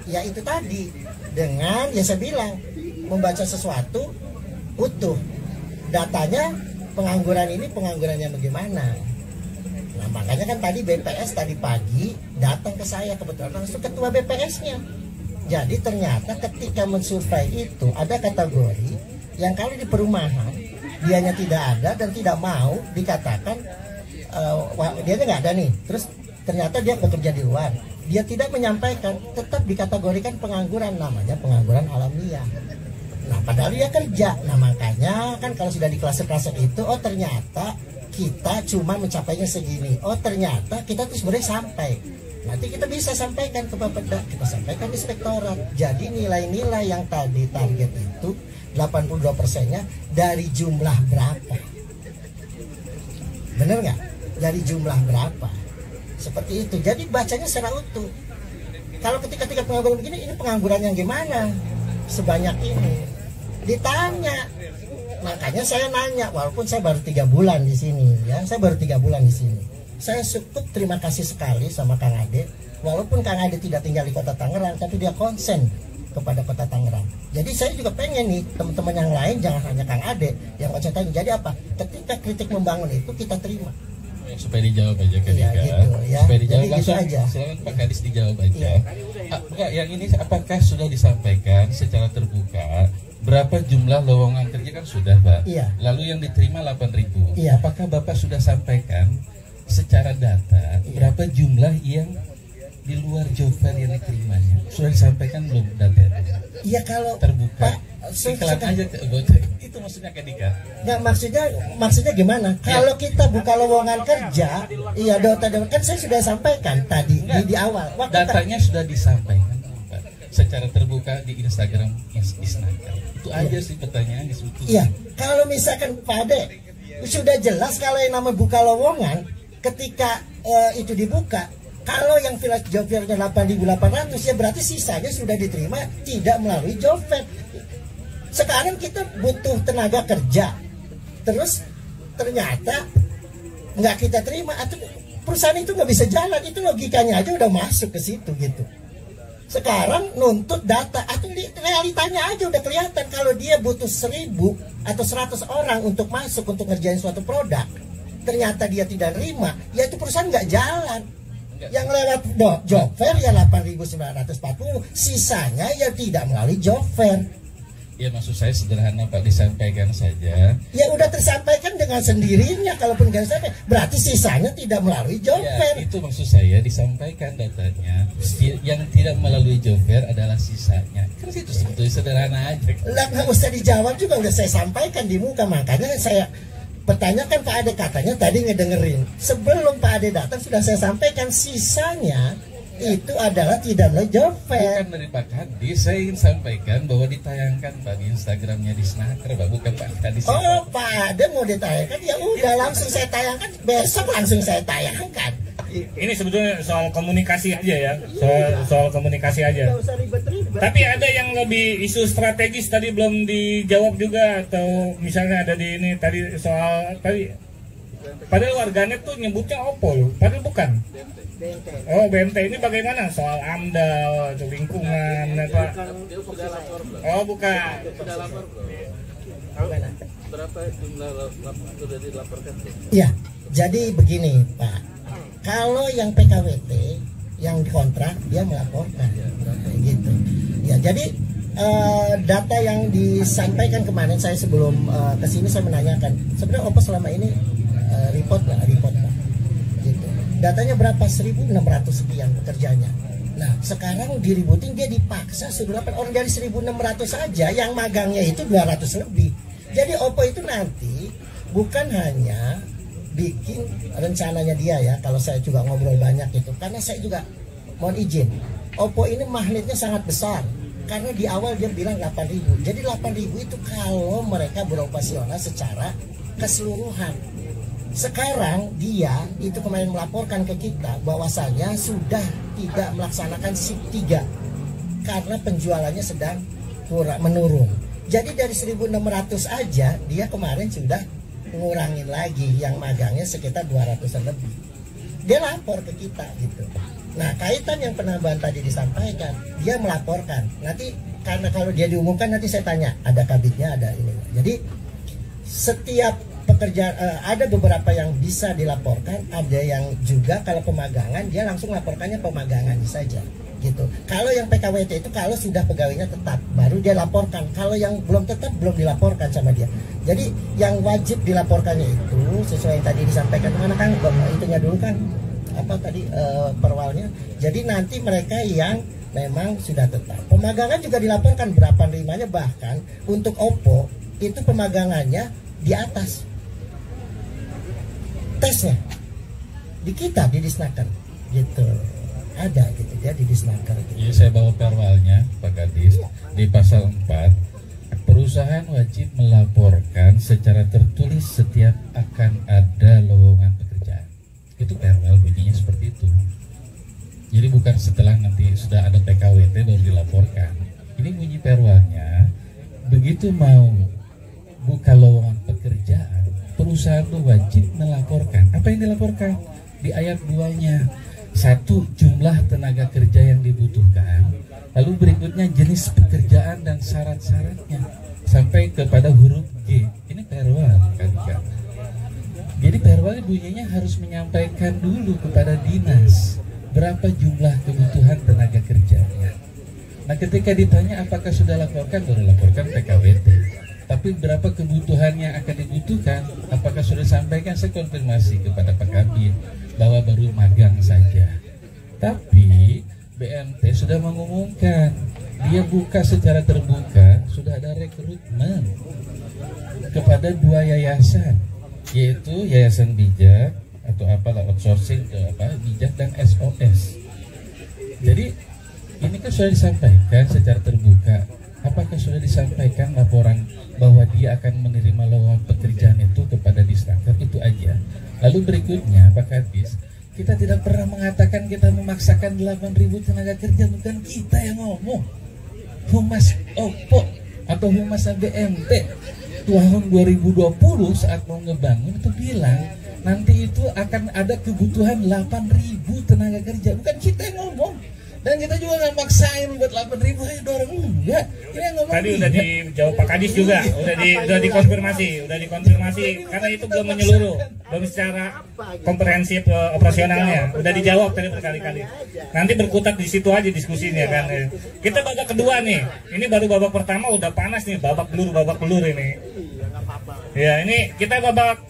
ya itu tadi dengan ya saya bilang membaca sesuatu utuh. Datanya pengangguran ini penganggurannya bagaimana? Nah makanya kan tadi BPS tadi pagi datang ke saya, kebetulan langsung ketua BPS-nya. Jadi ternyata ketika mensurvei itu ada kategori yang kalau di perumahan dianya tidak ada dan tidak mau dikatakan dianya nggak ada nih. Terus ternyata dia bekerja di luar, dia tidak menyampaikan, tetap dikategorikan pengangguran, namanya pengangguran alamiah. Nah padahal dia kerja. Nah makanya kan kalau sudah di klase-klase itu, oh ternyata kita cuma mencapainya segini, oh ternyata kita tuh sebenarnya sampai. Nanti kita bisa sampaikan ke Bapeda, kita sampaikan di inspektorat. Jadi nilai-nilai yang tadi target itu 82%-nya dari jumlah berapa? Bener nggak? Dari jumlah berapa? Seperti itu. Jadi bacanya secara utuh. Kalau ketika pengangguran begini, ini pengangguran yang gimana? Sebanyak ini ditanya. Makanya saya nanya, walaupun saya baru 3 bulan di sini, ya, saya baru 3 bulan di sini. Saya cukup terima kasih sekali sama Kang Ade, walaupun Kang Ade tidak tinggal di Kota Tangerang, tapi dia konsen kepada Kota Tangerang. Jadi saya juga pengen nih teman-teman yang lain, jangan hanya Kang Ade yang konsen tadi. Jadi apa? Ketika kritik membangun itu kita terima. Supaya dijawab aja Kak Iya, Dika. gitu, ya. Supaya dijawab Jadi langsung. gitu aja. Silakan Pak Kadis dijawab aja. Iya. Enggak, yang ini apakah sudah disampaikan secara terbuka? Berapa jumlah lowongan kerja kan sudah, Pak. Iya. Lalu yang diterima 8.000. Iya. Apakah Bapak sudah sampaikan secara data berapa jumlah yang di luar job fair yang diterimanya? Sudah disampaikan belum data? Iya kalau Terbuka. Pak, Iklan aja ke itu maksudnya Kak Dika. nggak, maksudnya gimana? Kalau kita buka lowongan kerja, iya data kan saya sudah sampaikan tadi di awal. Datanya sudah disampaikan Pak, secara terbuka di Instagram Isnaker. Itu aja sih pertanyaan di situ. Iya, kalau misalkan Pak Ade sudah jelas kalau yang namanya buka lowongan, ketika itu dibuka, kalau yang village job fair-nya 8.800 ya berarti sisanya sudah diterima tidak melalui job fair. Sekarang kita butuh tenaga kerja, terus ternyata nggak kita terima, atau perusahaan itu nggak bisa jalan, itu logikanya aja udah masuk ke situ gitu. Sekarang nuntut data, atau realitanya aja udah kelihatan kalau dia butuh 1.000 atau 100 orang untuk masuk untuk ngerjain suatu produk, ternyata dia tidak terima, ya itu perusahaan nggak jalan. Yang lewat job fair ya 8.940, sisanya ya tidak melalui job fair. Ya maksud saya sederhana Pak, disampaikan saja. Ya udah tersampaikan dengan sendirinya, kalaupun nggak sampai berarti sisanya tidak melalui job Ya, fair. itu maksud saya disampaikan datanya. Yang tidak melalui job fair adalah sisanya. Kan itu sebetulnya sederhana aja. Lah nggak usah dijawab juga, udah saya sampaikan di muka. Makanya saya pertanyakan Pak Ade, katanya tadi ngedengerin. Sebelum Pak Ade datang sudah saya sampaikan sisanya itu adalah tidak melalui job fair. Bukan dari Pak Kadis, saya ingin sampaikan bahwa ditayangkan Pak di Instagramnya di Snaker Pak, bukan Pak Kadis. Oh Pak Ade mau ditayangkan, ya udah langsung saya tayangkan, besok langsung saya tayangkan. Ini sebetulnya soal komunikasi aja ya, soal komunikasi aja. Nggak usah ribet-ribet. Tapi ada yang lebih isu strategis tadi belum dijawab juga, atau misalnya ada di ini tadi soal tadi, padahal warganet tuh nyebutnya Oppo loh, padahal bukan. Oh BMT, ini bagaimana soal AMDAL atau lingkungan apa? Oh bukan. Berapa jumlah sudah dilaporkan? Ya, jadi begini Pak, kalau yang PKWT yang dikontrak dia melaporkan, gitu. Ya jadi data yang disampaikan kemarin saya sebelum kesini saya menanyakan, sebenarnya Oppo selama ini report Pak, gitu. Datanya berapa? 1.600 sekian pekerjanya. Nah sekarang diributin, dia dipaksa sudah orang dari 1.600 saja, yang magangnya itu 200 lebih. Jadi Oppo itu nanti bukan hanya bikin rencananya dia ya, kalau saya juga ngobrol banyak itu, karena saya juga mohon izin, Oppo ini magnetnya sangat besar, karena di awal dia bilang 8.000, jadi 8.000 itu kalau mereka beroperasional secara keseluruhan. Sekarang dia itu kemarin melaporkan ke kita bahwasanya sudah tidak melaksanakan shift 3 karena penjualannya sedang menurun. Jadi dari 1.600 aja dia kemarin sudah ngurangin lagi, yang magangnya sekitar 200-an lebih. Dia lapor ke kita gitu. Nah kaitan yang penambahan tadi disampaikan, dia melaporkan. Nanti karena kalau dia diumumkan nanti saya tanya, ada kabitnya, ada ini. Jadi setiap pekerjaan ada beberapa yang bisa dilaporkan, ada yang juga kalau pemagangan dia langsung laporkannya pemagangan saja gitu. Kalau yang PKWT itu kalau sudah pegawainya tetap baru dia laporkan, kalau yang belum tetap belum dilaporkan sama dia. Jadi yang wajib dilaporkannya itu sesuai yang tadi disampaikan, mana Kang itunya dulu Kang, apa tadi perwalnya. Jadi nanti mereka yang memang sudah tetap. Pemagangan juga dilaporkan berapa nerimanya, bahkan untuk OPPO itu pemagangannya di atas tesnya di kita di Disnaker gitu, ada gitu ya di Disnaker gitu. Iya, saya bawa perwalnya Pak Kadis. Di pasal 4, perusahaan wajib melaporkan secara tertulis setiap akan ada lowongan pekerjaan. Itu perwal bunyinya seperti itu. Jadi bukan setelah nanti sudah ada PKWT baru dilaporkan. Ini bunyi perwalnya, begitu mau buka lowongan pekerjaan, perusahaan itu wajib melaporkan. Apa yang dilaporkan? Di ayat 2-nya, 1, jumlah tenaga kerja yang dibutuhkan, lalu berikutnya jenis pekerjaan dan syarat-syaratnya, sampai kepada huruf G. Ini perwal kan? Jadi perwal bunyinya harus menyampaikan dulu kepada dinas berapa jumlah kebutuhan tenaga kerjanya. Nah, ketika ditanya apakah sudah laporkan, baru laporkan PKWT. Tapi berapa kebutuhan yang akan dibutuhkan, apakah sudah disampaikan? Saya konfirmasi kepada Pak Kabin bahwa baru magang saja. Tapi BMT sudah mengumumkan, dia buka secara terbuka, sudah ada rekrutmen kepada 2 yayasan, yaitu Yayasan Bijak atau apalah outsourcing ke Bijak dan SOS. Jadi ini kan sudah disampaikan secara terbuka. Apakah sudah disampaikan laporan bahwa dia akan menerima lowongan pekerjaan itu kepada Disnaker? Itu aja. Lalu berikutnya Pak Kadis, kita tidak pernah mengatakan kita memaksakan 8.000 tenaga kerja, bukan kita yang ngomong. Humas OPPO atau Humas BMT tahun 2020 saat mau ngebangun itu bilang nanti itu akan ada kebutuhan 8.000 tenaga kerja, bukan kita yang ngomong. Dan kita juga nggak maksain buat 8.000 aja dorong, enggak. Ini yang ngomong tadi udah dijawab Pak Kadis juga, udah dikonfirmasi karena itu belum menyeluruh, belum secara komprehensif operasionalnya, udah dijawab tadi berkali-kali. Nanti berkutat di situ aja diskusinya kan. Kita babak kedua nih, ini baru babak pertama udah panas nih, babak belur ini. Ya, ini kita babak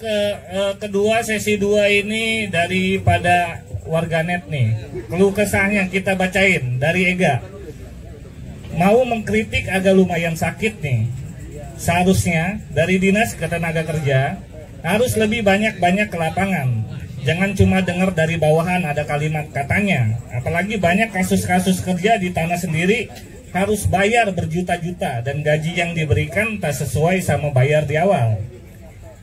kedua sesi 2 ini daripada warganet nih. Keluh kesahnya kita bacain dari Ega. Mau mengkritik agak lumayan sakit nih. Seharusnya dari Dinas Ketenaga Kerja harus lebih banyak ke lapangan. Jangan cuma dengar dari bawahan ada kalimat katanya. Apalagi banyak kasus-kasus kerja di tanah sendiri harus bayar berjuta-juta dan gaji yang diberikan tak sesuai sama bayar di awal.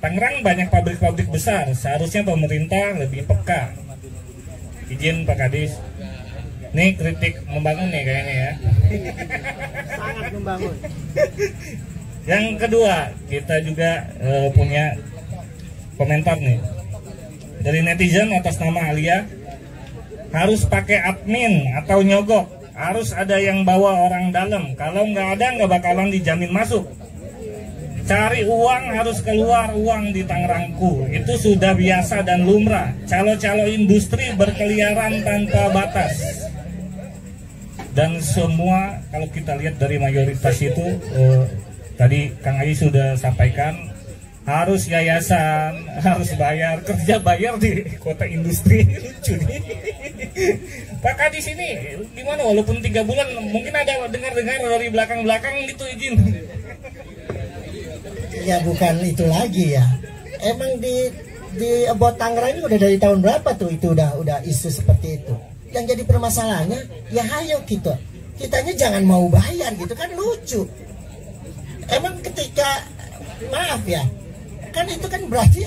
Tangerang banyak pabrik-pabrik besar, seharusnya pemerintah lebih peka. Izin Pak Kadis, nih kritik membangun nih kayaknya ya. Sangat membangun. Yang kedua, kita juga punya komentar nih dari netizen atas nama Alia. Harus pakai admin atau nyogok, harus ada yang bawa orang dalam. Kalau nggak ada nggak bakalan dijamin masuk. Cari uang harus keluar uang di Tangerangku. Itu sudah biasa dan lumrah. Calo-calo industri berkeliaran tanpa batas. Dan semua kalau kita lihat dari mayoritas itu tadi Kang Ayi sudah sampaikan, harus yayasan, harus bayar, kerja bayar di kota industri. Lucu nih. Pak Kadis ini gimana, walaupun 3 bulan mungkin ada dengar-dengar dari belakang-belakang gitu, izin. Ya bukan itu lagi ya. Emang di About Tangerang ini udah dari tahun berapa tuh itu udah isu seperti itu. Yang jadi permasalahannya ya hayo kita. Kitanya jangan mau bayar gitu kan, lucu. Emang ketika maaf ya, kan itu kan berarti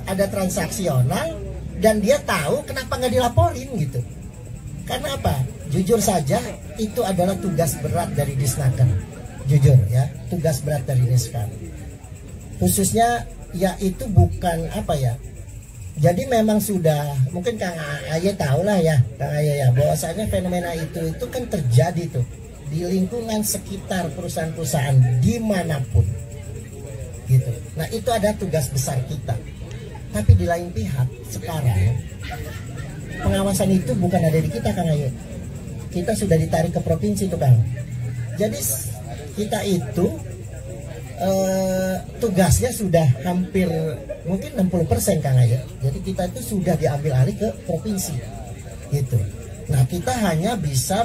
ada transaksional dan dia tahu kenapa nggak dilaporin gitu. Karena apa? Jujur saja itu adalah tugas berat dari Disnaker. Jujur ya, tugas berat dari Disnaker. Khususnya ya itu bukan apa ya. Jadi memang sudah, mungkin Kang Aye tahu lah ya, Kang Aye ya, bahwasanya fenomena itu kan terjadi tuh di lingkungan sekitar perusahaan-perusahaan dimanapun gitu. Nah itu ada tugas besar kita. Tapi di lain pihak sekarang pengawasan itu bukan ada di kita, Kang Aye. Kita sudah ditarik ke provinsi tuh Kang. Jadi kita itu tugasnya sudah hampir mungkin 60% Kang Aye. Jadi kita itu sudah diambil alih ke provinsi gitu. Nah kita hanya bisa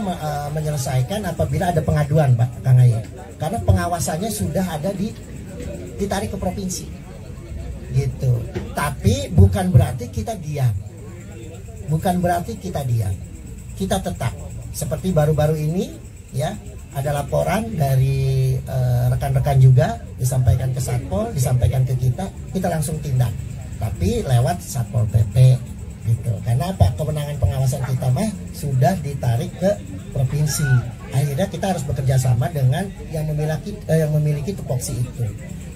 menyelesaikan apabila ada pengaduan Pak Kang Aye. Karena pengawasannya sudah ada ditarik ke provinsi gitu. Tapi bukan berarti kita diam. Bukan berarti kita diam. Kita tetap seperti baru-baru ini ya, ada laporan dari rekan-rekan juga, disampaikan ke Satpol, disampaikan ke kita langsung tindak. Tapi lewat Satpol PP gitu. Karena apa? Kewenangan pengawasan kita mah sudah ditarik ke provinsi. Akhirnya kita harus bekerja sama dengan yang memiliki tupoksi itu.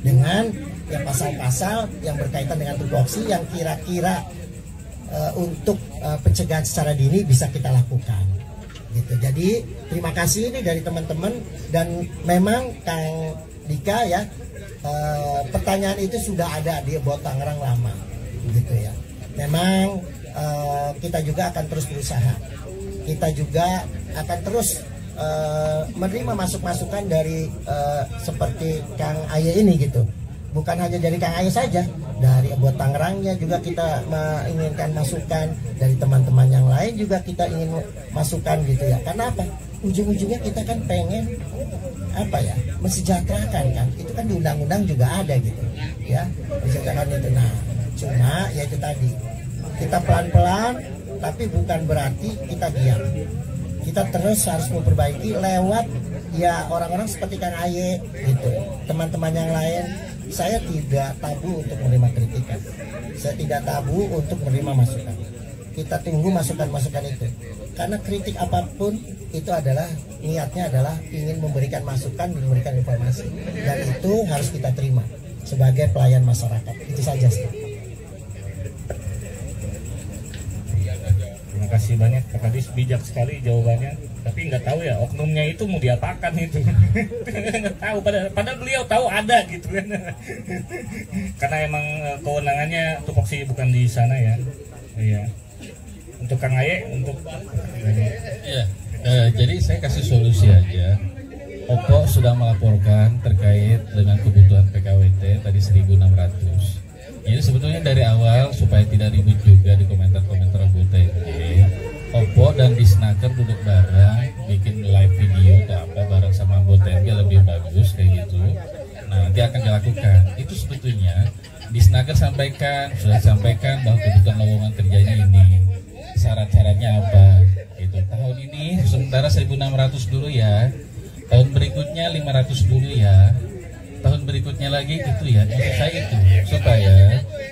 Dengan yang pasal-pasal yang berkaitan dengan tupoksi yang kira-kira untuk pencegahan secara dini bisa kita lakukan. Gitu. Jadi terima kasih ini dari teman-teman, dan memang Kang Dika ya, pertanyaan itu sudah ada di Bot Tangerang lama gitu ya. Memang kita juga akan terus berusaha, kita juga akan terus menerima masukan dari seperti Kang Aye ini gitu. Bukan hanya dari Kang Aye saja, dari Bot Tangerangnya juga kita menginginkan masukan, dari teman-teman yang lain juga kita ingin masukan gitu ya. Karena apa? Ujung-ujungnya kita kan pengen apa ya, mensejahterakan kan. Itu kan di undang-undang juga ada gitu ya, mensejahterakan itu. Nah cuma ya itu tadi, kita pelan-pelan tapi bukan berarti kita diam. Kita terus harus memperbaiki lewat ya orang-orang seperti Kang Aye gitu, teman-teman yang lain. Saya tidak tabu untuk menerima kritikan, saya tidak tabu untuk menerima masukan. Kita tunggu masukan-masukan itu, karena kritik apapun itu adalah niatnya adalah ingin memberikan masukan, memberikan informasi, dan itu harus kita terima sebagai pelayan masyarakat. Itu saja sih. Terima kasih banyak Pak Kadis, bijak sekali jawabannya. Tapi nggak tahu ya oknumnya itu mau diapakan itu. Nggak tahu, padahal beliau tahu ada gitu kan. Karena emang kewenangannya tupoksi bukan di sana ya. Iya. Untuk Kang Aye, untuk ya, jadi saya kasih solusi aja. Oppo sudah melaporkan terkait dengan kebutuhan PKWT tadi 1.600. Jadi sebetulnya dari awal supaya tidak ribut juga di komentar-komentar anggota ini, Oppo dan Disnaker duduk bareng, bikin live video atau apa bareng sama anggota lebih bagus kayak gitu. Nah nanti akan dilakukan. Itu sebetulnya Disnaker sudah sampaikan bahwa kebutuhan lowongan kerjanya ini, syarat-syaratnya apa gitu. Tahun ini sementara 1.600 dulu ya, tahun berikutnya 500 dulu ya, tahun berikutnya lagi itu ya. Maksud saya itu supaya,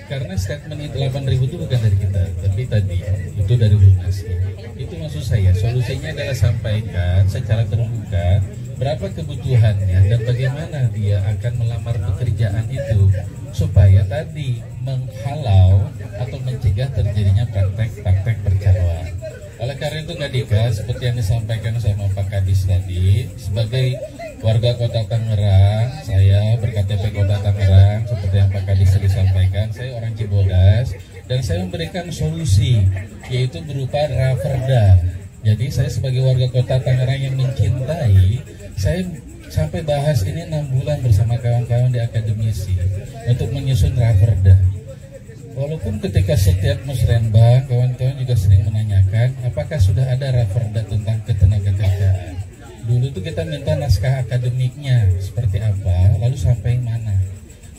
karena statement itu 8.000 itu bukan dari kita, tapi tadi itu dari Humas. Itu maksud saya, solusinya adalah sampaikan secara terbuka berapa kebutuhannya dan bagaimana dia akan melamar pekerjaan itu, supaya tadi menghalau atau mencegah terjadinya praktek-praktek percaroan. Oleh karena itu Kak Dika, seperti yang disampaikan sama Pak Kadis tadi, sebagai warga Kota Tangerang, saya berKTP Kota Tangerang, seperti yang Pak Kadis tadi sampaikan, saya orang Cibodas, dan saya memberikan solusi, yaitu berupa Raperda. Jadi saya sebagai warga Kota Tangerang yang mencintai, saya sampai bahas ini 6 bulan bersama kawan-kawan di akademisi untuk menyusun Raperda. Walaupun ketika setiap musrenbang, kawan-kawan juga sering menanyakan apakah sudah ada Raperda tentang ketenagakerjaan. Dulu tuh kita minta naskah akademiknya seperti apa, lalu sampai mana.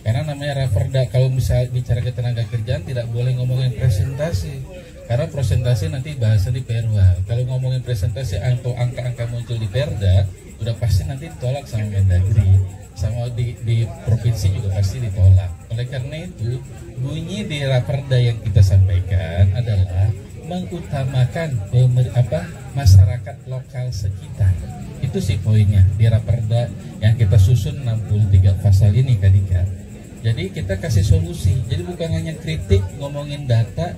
Karena namanya Raperda, kalau bisa bicara ketenagakerjaan tidak boleh ngomongin presentasi, karena presentasi nanti bahasa di Perwa. Kalau ngomongin presentasi atau angka-angka muncul di Perda, udah pasti nanti ditolak sama Mendagri, sama di provinsi juga pasti ditolak. Oleh karena itu, bunyi di Raperda yang kita sampaikan adalah mengutamakan masyarakat lokal sekitar. Itu sih poinnya di Raperda yang kita susun 63 pasal ini Kak Dika. Jadi kita kasih solusi. Jadi bukan hanya kritik ngomongin data,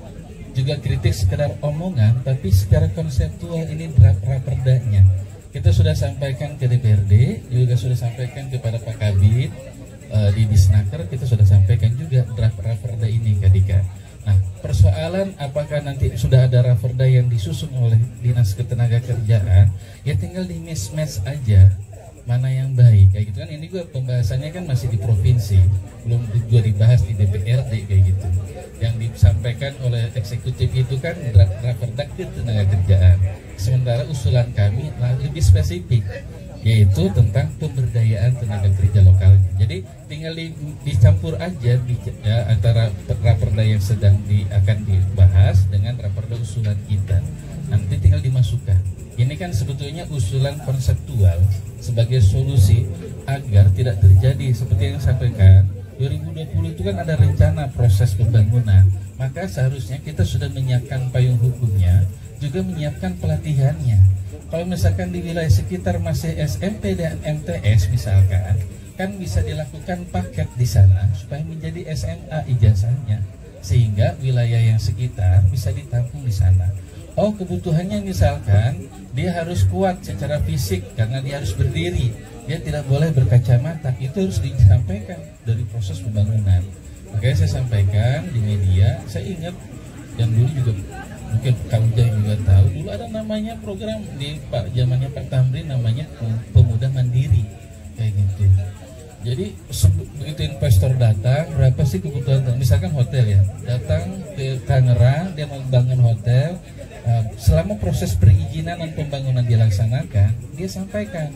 juga kritik sekedar omongan, tapi secara konseptual ini draft Raperdanya. Kita sudah sampaikan ke DPRD, juga sudah sampaikan kepada Pak Kabid, di Disnaker kita sudah sampaikan juga draft Raperda ini Kak Dika. Nah persoalan apakah nanti sudah ada Raperda yang disusun oleh Dinas Ketenagakerjaan, ya tinggal di mismatch aja mana yang baik kayak gitu kan. Ini juga pembahasannya kan masih di provinsi, belum juga dibahas di DPRD kayak gitu. Yang disampaikan oleh eksekutif itu kan Raperda Tenaga Kerjaan, sementara usulan kami lebih spesifik, yaitu tentang pemberdayaan tenaga kerja lokal. Jadi tinggal dicampur aja antara Raperda yang sedang akan dibahas dengan Raperda usulan kita, nanti tinggal dimasukkan. Ini kan sebetulnya usulan konseptual sebagai solusi agar tidak terjadi seperti yang disampaikan 2020 itu kan ada rencana proses pembangunan, maka seharusnya kita sudah menyiapkan payung hukumnya, juga menyiapkan pelatihannya. Kalau misalkan di wilayah sekitar masih SMP dan MTS misalkan, kan bisa dilakukan paket di sana supaya menjadi SMA ijazahnya, sehingga wilayah yang sekitar bisa ditampung di sana. Oh, kebutuhannya misalkan dia harus kuat secara fisik karena dia harus berdiri, dia tidak boleh berkacamata, itu harus disampaikan dari proses pembangunan. Makanya saya sampaikan di media, saya ingat yang dulu juga mungkin Kang Ujang juga tahu, dulu ada namanya program di zamannya Pak Tamrin namanya Pemuda Mandiri kayak gitu. Jadi begitu investor datang, berapa sih kebutuhan? Misalkan hotel ya, datang ke Tangerang, dia mau bangun hotel. Selama proses perizinan dan pembangunan dilaksanakan, dia sampaikan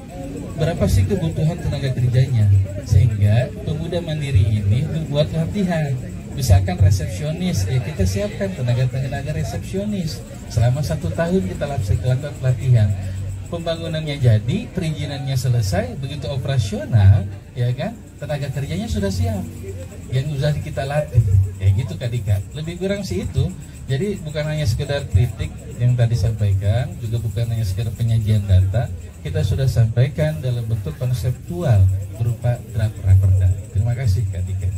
berapa sih kebutuhan tenaga kerjanya, sehingga Pemuda Mandiri ini membuat latihan. Misalkan resepsionis, ya kita siapkan tenaga resepsionis selama 1 tahun kita lakukan pelatihan. Pembangunannya jadi, perizinannya selesai, begitu operasional, ya kan, tenaga kerjanya sudah siap, yang sudah kita latih, kayak gitu Kak Dika. Lebih kurang sih itu. Jadi bukan hanya sekedar kritik yang tadi sampaikan, juga bukan hanya sekedar penyajian data, kita sudah sampaikan dalam bentuk konseptual berupa draft raperda. Terima kasih Kak Dika.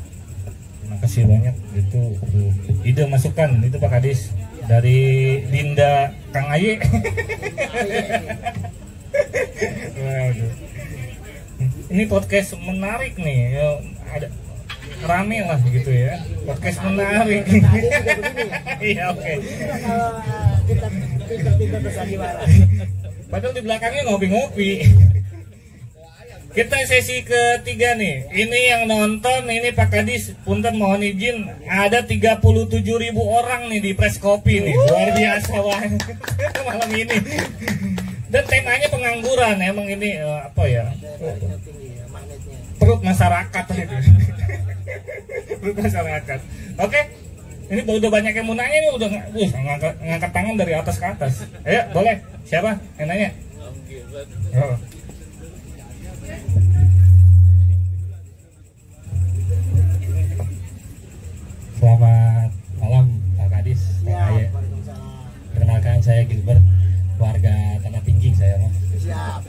Terima kasih banyak, itu ide masukan itu Pak Kadis dari Dinda Kang Aye. Waduh. Ini podcast menarik nih, ada rame lah gitu ya, podcast menarik. Iya oke. Padahal di belakangnya ngopi-ngopi. Kita sesi ketiga nih. Ini yang nonton, ini Pak Kadis, punten mohon izin, ada 37.000 orang nih di Press Kopi nih, luar biasa banget malam ini. Dan temanya pengangguran, emang ini apa ya? Perut masyarakat itu. Perut masyarakat. Oke, ini udah banyak yang mau nanya nih, udah ngangkat tangan dari atas ke atas. Ayo, boleh. Siapa yang nanya? Oh. Selamat malam Pak Kadis, Pak Perkenalkan saya Gilbert, warga Tanah Tinggi saya Mas. Siap.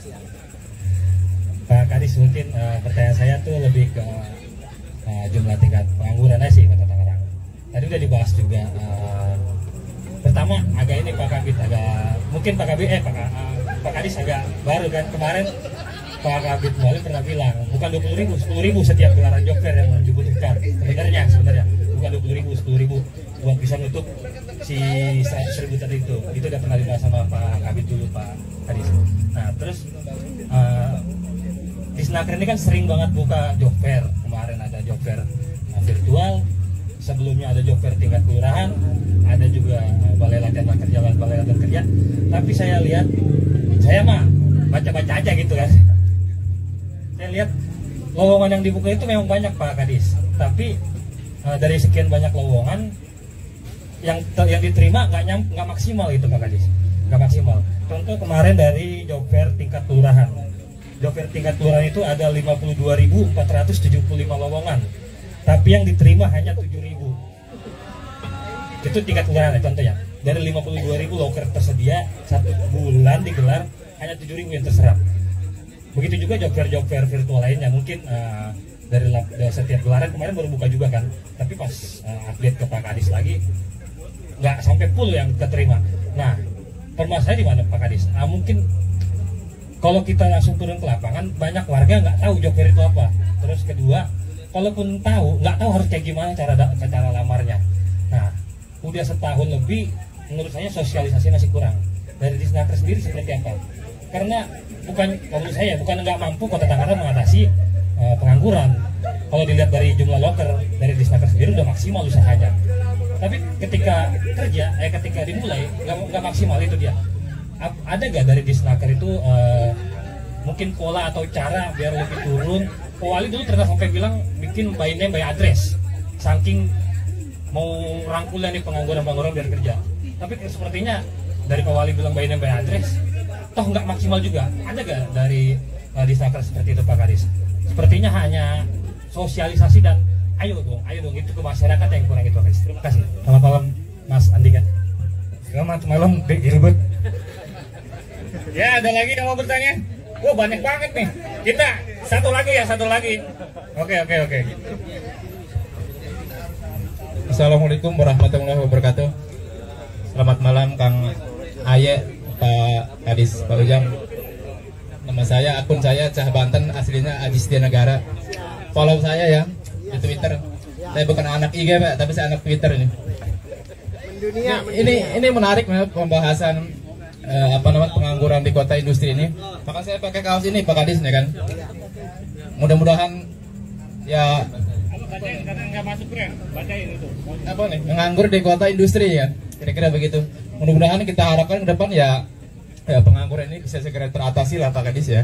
Pak Kadis, mungkin pertanyaan saya tuh lebih ke jumlah tingkat pengangguran aja sih Kota Tangerang. Tadi udah dibahas juga. Pertama agak ini Pak Kabit, agak mungkin Pak Kabit Pak Kadis agak baru kan. Kemarin Pak Kabit Mualim pernah bilang bukan 20.000, 10.000 setiap gelaran job fair yang dibutuhkan. Sebenarnya bukan 20.000, 10.000 buat bisa nutup si 100.000 tadi itu. Itu udah pernah dibahas sama Pak Kabit dulu Pak Kadis. Nah terus di Snaker ini kan sering banget buka job fair. Kemarin ada job fair virtual, sebelumnya ada job fair tingkat kelurahan, ada juga balai latihan kerja, balai latihan kerja. Tapi saya lihat, saya mah baca-baca aja gitu kan. Saya lihat lowongan yang dibuka itu memang banyak Pak Kadis. Tapi dari sekian banyak lowongan yang diterima nggak maksimal gitu Pak Kadis, nggak maksimal. Contoh kemarin dari job fair tingkat kelurahan. Job fair tingkat kelurahan itu ada 52.475 lowongan, tapi yang diterima hanya 7.000. Itu tingkat kelurahan ya contohnya. Dari 52.000 loker tersedia, 1 bulan digelar hanya 7.000 yang terserap. Begitu juga job fair virtual lainnya, mungkin dari setiap gelaran kemarin baru buka juga kan, tapi pas update ke Pak Kadis lagi nggak sampai full yang keterima. Nah permasalahannya di mana Pak Kadis? Mungkin kalau kita langsung turun ke lapangan, banyak warga nggak tahu job fair itu apa. Terus kedua, kalaupun tahu, nggak tahu harus kayak gimana cara lamarnya. Nah, udah setahun lebih, menurut saya sosialisasi masih kurang. Dari Disnaker sendiri seperti apa? karena bukan, kalau menurut saya bukan nggak mampu Kota Tangerang mengatasi pengangguran. Kalau dilihat dari jumlah loker dari Disnaker sendiri udah maksimal usahanya. Tapi ketika kerja, ketika dimulai nggak maksimal itu dia. Ada gak dari Disnaker itu mungkin pola atau cara biar lebih turun? Pak Wali dulu ternyata sampai bilang bikin by name by address, saking mau rangkulnya nih pengangguran biar kerja. Tapi sepertinya dari Pak Wali bilang by name by address, toh nggak maksimal juga. Ada gak dari Disnaker seperti itu Pak Kadis? Sepertinya hanya sosialisasi dan ayo dong itu ke masyarakat yang kurang itu. Terima kasih. Selamat malam Mas Andika. Selamat malam Dek Gilbert. Ya, ada lagi yang mau bertanya? Wah, banyak banget nih. Kita satu lagi. Oke. Assalamualaikum warahmatullahi wabarakatuh. Selamat malam Kang Aye, Pak Kadis, Pak Ujang. Nama saya, akun saya Cah Banten, aslinya Aji Setia Negara. Follow saya ya di Twitter. Saya bukan anak IG Pak, tapi saya anak Twitter ini. Ini menarik pembahasan pengangguran di kota industri ini. Maka saya pakai kaos ini Pak Kadis nih kan. Mudah-mudahan ya menganggur di kota industri ya. Kira-kira begitu. Mudah-mudahan kita harapkan ke depan ya pengangguran ini bisa segera teratasi lah Pak Kadis ya.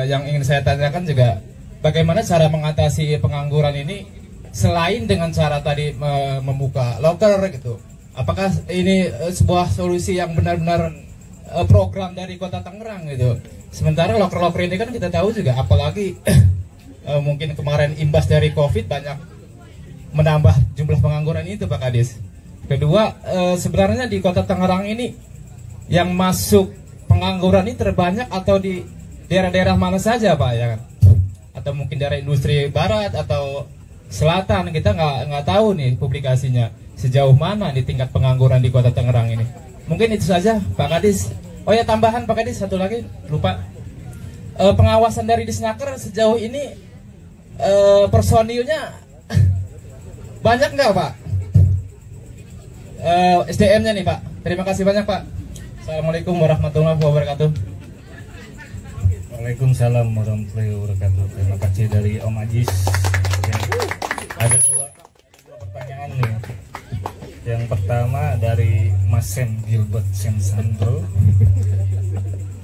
Yang ingin saya tanyakan juga bagaimana cara mengatasi pengangguran ini selain dengan cara tadi membuka loker gitu. Apakah ini sebuah solusi yang benar-benar program dari Kota Tangerang gitu. Sementara loker-loker ini kan kita tahu juga, apalagi mungkin kemarin imbas dari COVID banyak menambah jumlah pengangguran itu Pak Kadis. Kedua, sebenarnya di Kota Tangerang ini yang masuk pengangguran ini terbanyak atau di daerah-daerah mana saja Pak ya kan? Atau mungkin daerah industri barat atau selatan, kita nggak tahu nih publikasinya sejauh mana di tingkat pengangguran di Kota Tangerang ini. Mungkin itu saja Pak Kadis. Oh ya, tambahan Pak Kadis satu lagi lupa, pengawasan dari Disnaker sejauh ini personilnya banyak nggak Pak? SDM-nya nih Pak. Terima kasih banyak Pak. Assalamualaikum warahmatullahi wabarakatuh. Waalaikumsalam warahmatullahi wabarakatuh. Terima kasih dari Om Ajis. Ada dua pertanyaan nih. Yang pertama dari Mas Sam Gilbert Sandro.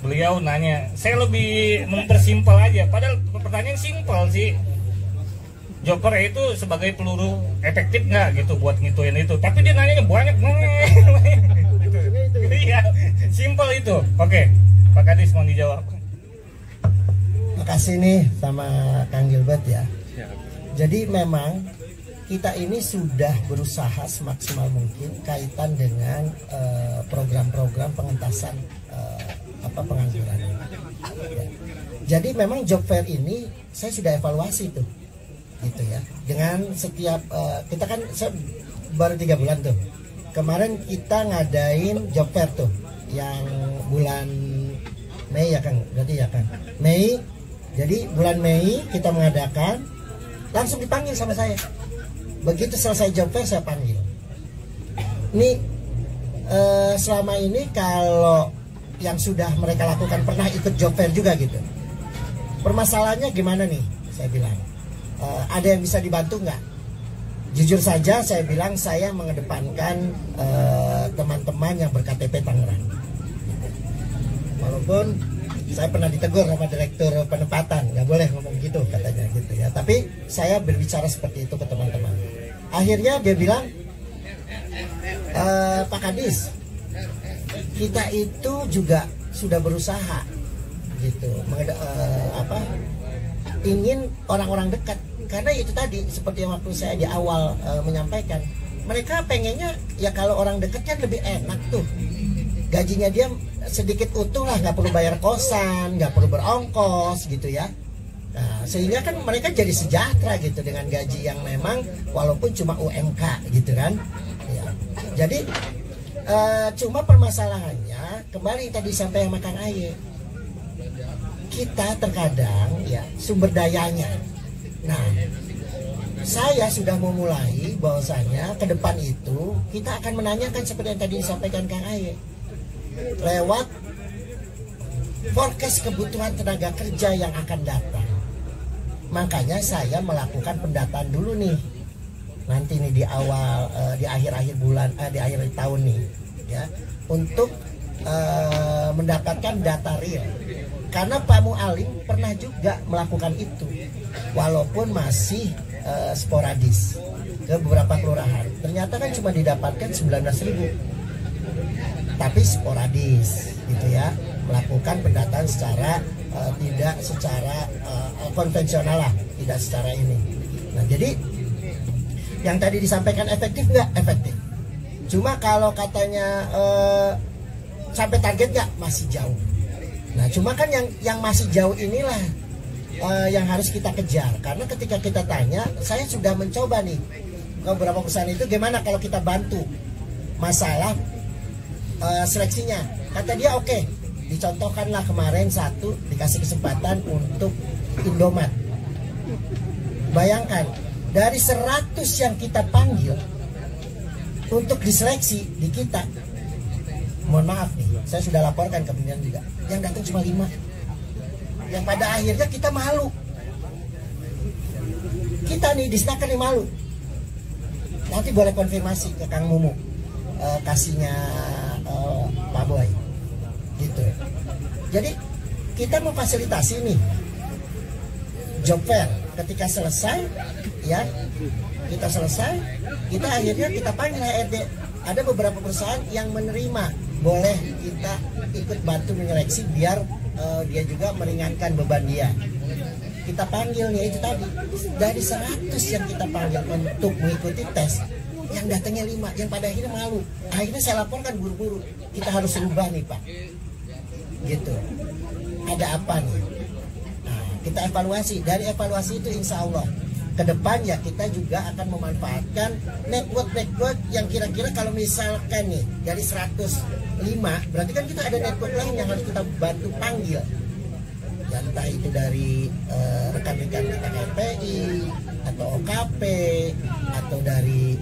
Beliau nanya, saya lebih mempersimpel aja. Padahal pertanyaan simpel sih. Joker itu sebagai peluru efektif nggak gitu buat ngituin itu? Tapi dia nanya banyak banget. Iya, simpel itu. Oke, Pak Kadis mau dijawab. Makasih nih sama Kang Gilbert ya. Jadi memang kita ini sudah berusaha semaksimal mungkin kaitan dengan program-program pengentasan pengangguran. Ya. Jadi memang job fair ini saya sudah evaluasi tuh, gitu ya. Dengan setiap kita kan baru 3 bulan tuh. Kemarin kita ngadain job fair tuh, yang bulan Mei ya Kang, berarti ya Kang. Mei. Jadi bulan Mei kita mengadakan, langsung dipanggil sama saya. Begitu selesai job fair saya panggil. Ini selama ini kalau yang sudah mereka lakukan pernah ikut job fair juga gitu. Permasalahannya gimana nih? Saya bilang, ada yang bisa dibantu nggak? Jujur saja saya bilang saya mengedepankan teman-teman yang ber-KTP Tangerang. Walaupun saya pernah ditegur sama direktur penempatan, nggak boleh ngomong gitu katanya gitu ya. Tapi saya berbicara seperti itu ke teman-teman. Akhirnya dia bilang, Pak Kadis, kita itu juga sudah berusaha gitu, ingin orang-orang dekat. Karena itu tadi seperti yang waktu saya di awal menyampaikan, mereka pengennya ya kalau orang dekat kan lebih enak tuh. Gajinya dia sedikit utuh lah, nggak perlu bayar kosan, nggak perlu berongkos gitu ya. Nah, sehingga kan mereka jadi sejahtera gitu dengan gaji yang memang walaupun cuma UMK gitu kan. Ya. Jadi cuma permasalahannya kembali tadi sampai yang makan air. Kita terkadang ya sumber dayanya. Nah, saya sudah memulai bahwasanya ke depan itu kita akan menanyakan seperti yang tadi disampaikan Kang Aye lewat forecast kebutuhan tenaga kerja yang akan datang. Makanya saya melakukan pendataan dulu nih. Nanti nih di awal di akhir-akhir bulan di akhir tahun nih ya, untuk mendapatkan data real. Karena Pak Mualim pernah juga melakukan itu walaupun masih sporadis ke beberapa kelurahan. Ternyata kan cuma didapatkan 19.000, tapi sporadis gitu ya, melakukan pendataan secara tidak secara konvensional lah, tidak secara ini. Nah jadi yang tadi disampaikan efektif nggak? Efektif. Cuma kalau katanya sampai target nggak? Masih jauh. Nah cuma kan yang masih jauh inilah yang harus kita kejar. Karena ketika kita tanya, saya sudah mencoba nih ke beberapa perusahaan itu, gimana kalau kita bantu masalah seleksinya. Kata dia oke. Dicontohkanlah kemarin satu dikasih kesempatan untuk Indomaret. Bayangkan, dari 100 yang kita panggil untuk diseleksi di kita, mohon maaf nih, saya sudah laporkan ke pimpinan juga, yang datang cuma 5. Yang pada akhirnya kita malu. Kita nih disnaker nih malu. Nanti boleh konfirmasi ke Kang Mumu kasihnya Pak Boy gitu. Jadi kita memfasilitasi nih job fair. Ketika selesai ya, kita selesai, kita akhirnya kita panggil HRD. Ada beberapa perusahaan yang menerima, boleh kita ikut bantu menyeleksi biar dia juga meringankan beban dia. Kita panggil nih, itu tadi dari 100 yang kita panggil untuk mengikuti tes, yang datangnya 5, yang pada akhirnya malu. Akhirnya saya laporkan buru-buru, kita harus rubah nih Pak gitu. Ada apa nih? Nah, kita evaluasi. Dari evaluasi itu insya Allah ke depan ya kita juga akan memanfaatkan network yang kira-kira kalau misalkan nih dari 105, berarti kan kita ada network lain yang harus kita bantu panggil ya, entah itu dari rekan-rekan kita KPI atau OKP atau dari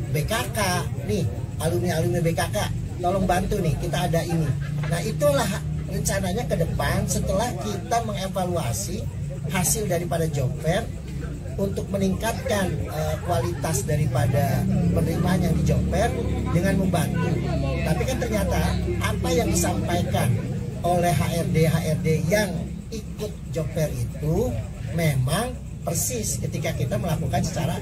BKK nih, alumni BKK, tolong bantu nih, kita ada ini. Nah itulah rencananya ke depan setelah kita mengevaluasi hasil daripada job fair untuk meningkatkan kualitas daripada penerimaan yang di job fair dengan membantu. Tapi kan ternyata apa yang disampaikan oleh HRD yang ikut job fair itu memang persis ketika kita melakukan secara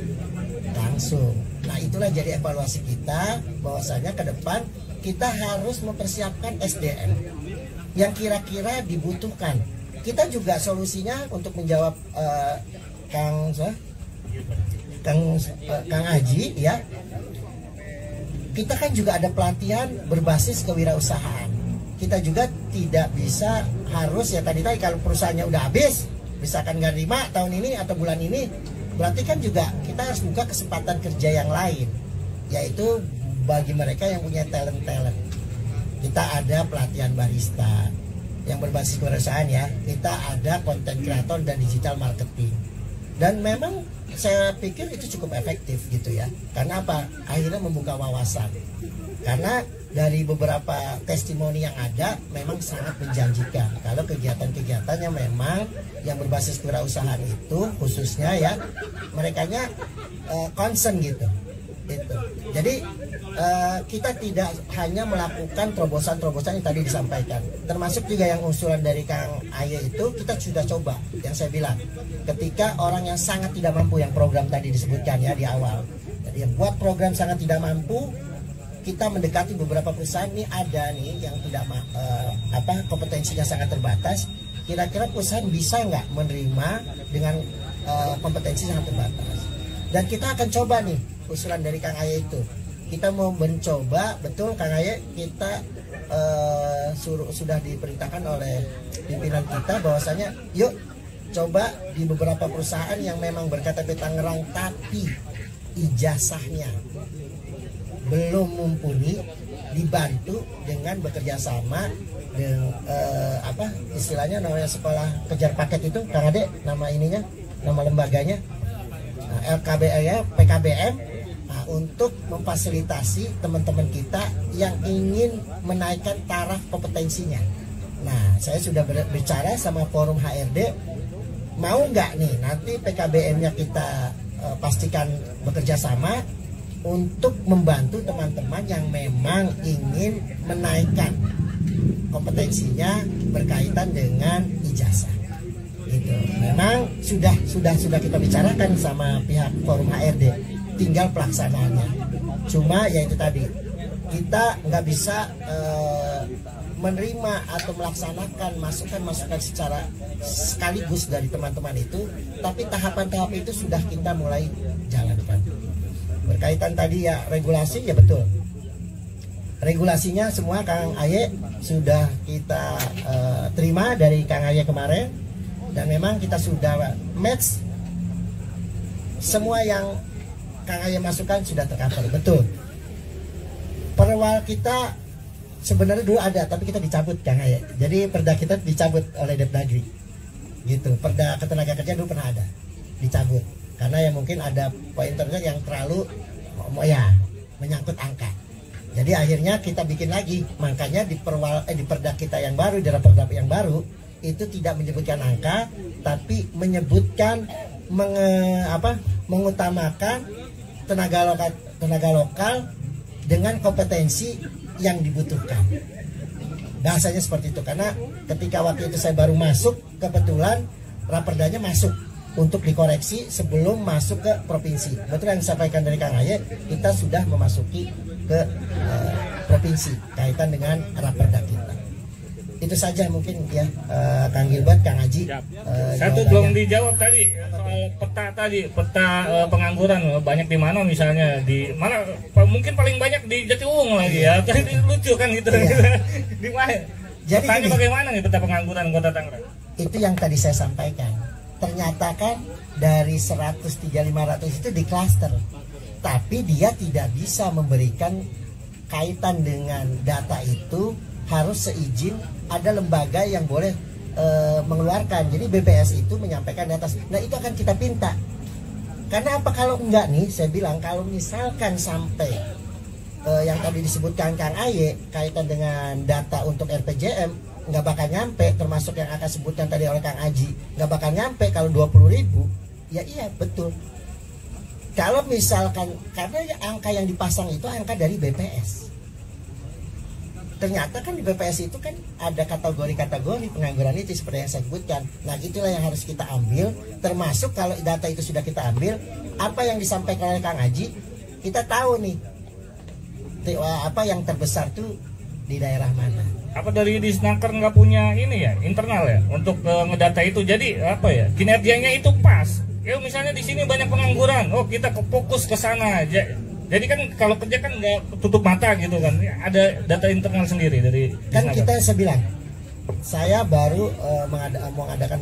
langsung. Nah itulah jadi evaluasi kita, bahwasanya ke depan kita harus mempersiapkan SDM yang kira-kira dibutuhkan. Kita juga solusinya untuk menjawab Kang Aji ya. Kita kan juga ada pelatihan berbasis kewirausahaan. Kita juga tidak bisa harus ya tadi kalau perusahaannya udah habis, misalkan nggak terima tahun ini atau bulan ini, berarti kan juga kita harus buka kesempatan kerja yang lain, yaitu bagi mereka yang punya talent. Kita ada pelatihan barista yang berbasis kewirausahaan ya, kita ada content creator dan digital marketing, dan memang saya pikir itu cukup efektif gitu ya. Karena apa? Akhirnya membuka wawasan. Karena dari beberapa testimoni yang ada memang sangat menjanjikan kalau kegiatan-kegiatannya memang yang berbasis kewirausahaan itu khususnya ya merekanya concern gitu. Jadi kita tidak hanya melakukan terobosan-terobosan yang tadi disampaikan, termasuk juga yang usulan dari Kang Aye itu kita sudah coba. Yang saya bilang, ketika orang yang sangat tidak mampu, yang program tadi disebutkan ya di awal, jadi yang buat program sangat tidak mampu, kita mendekati beberapa perusahaan nih, ada nih yang tidak kompetensinya sangat terbatas. Kira-kira perusahaan bisa nggak menerima dengan kompetensi sangat terbatas? Dan kita akan coba nih usulan dari Kang Aye itu. Kita mau mencoba, betul Kang Aye, kita sudah diperintahkan oleh pimpinan kita bahwasanya yuk coba di beberapa perusahaan yang memang berKTP Tangerang tapi ijazahnya belum mumpuni, dibantu dengan bekerja sama dengan istilahnya namanya sekolah kejar paket itu Kang Ade, nama ininya, nama lembaganya LKBM ya, PKBM. Nah, Nah, untuk memfasilitasi teman-teman kita yang ingin menaikkan taraf kompetensinya. Nah, saya sudah berbicara sama forum HRD, mau nggak nih nanti PKBM-nya kita pastikan bekerja sama untuk membantu teman-teman yang memang ingin menaikkan kompetensinya berkaitan dengan ijazah. Gitu. Memang sudah kita bicarakan sama pihak forum HRD, tinggal pelaksanaannya. Cuma ya itu tadi, kita nggak bisa menerima atau melaksanakan masukan-masukan secara sekaligus dari teman-teman itu, tapi tahapan-tahap itu sudah kita mulai jalankan. Berkaitan tadi ya regulasi, ya betul. Regulasinya semua Kang Aye sudah kita terima dari Kang Aye kemarin, dan memang kita sudah match semua yang Kang Aye masukkan sudah tercover, betul. Perwal kita sebenarnya dulu ada, tapi kita dicabut Kang Aye. Jadi perda kita dicabut oleh Depdagri, gitu. Perda ketenaga kerja dulu pernah ada, dicabut karena ya mungkin ada poin-poinnya yang terlalu ya menyangkut angka. Jadi akhirnya kita bikin lagi, makanya di perda kita yang baru, di perda yang baru itu tidak menyebutkan angka, tapi menyebutkan mengutamakan tenaga lokal dengan kompetensi yang dibutuhkan. Bahasanya seperti itu, karena ketika waktu itu saya baru masuk, kebetulan raperdanya masuk untuk dikoreksi sebelum masuk ke provinsi. Betul yang disampaikan dari Kang Aye, kita sudah memasuki ke provinsi kaitan dengan raperda kita. Itu saja mungkin ya, Kang Gilbert, Kang Haji. Satu belum dijawab tadi soal peta pengangguran banyak di mana, misalnya di mana, mungkin paling banyak di Jatiwung lagi ya. Tadi lucu kan gitu. Iya. Di mana? Jadi petanya bagaimana nih peta pengangguran Kota Tangerang? Itu yang tadi saya sampaikan. Ternyata kan dari 103.500 itu di klaster. Tapi dia tidak bisa memberikan kaitan dengan data itu, harus seizin ada lembaga yang boleh mengeluarkan. Jadi BPS itu menyampaikan di atas. Nah, itu akan kita pinta. Karena apa kalau enggak nih, saya bilang kalau misalkan sampai yang tadi disebutkan Kang Aye kaitan dengan data untuk RPJM nggak bakal nyampe, termasuk yang akan sebutkan tadi oleh Kang Aji, nggak bakal nyampe kalau 20.000. Ya iya betul. Kalau misalkan, karena angka yang dipasang itu angka dari BPS. Ternyata kan di BPS itu kan ada kategori-kategori pengangguran itu seperti yang saya sebutkan. Nah, itulah yang harus kita ambil, termasuk kalau data itu sudah kita ambil, apa yang disampaikan oleh Kang Aji, kita tahu nih apa yang terbesar tuh di daerah mana. Apa dari Disnaker nggak punya ini ya, internal ya untuk ngedata itu, jadi apa ya, kinerjanya itu pas. Ya misalnya di sini banyak pengangguran, oh kita fokus ke sana aja. Jadi kan kalau kerja kan nggak tutup mata gitu kan, ada data internal sendiri dari kan Disnaker. Kita saya bilang, saya baru mengadakan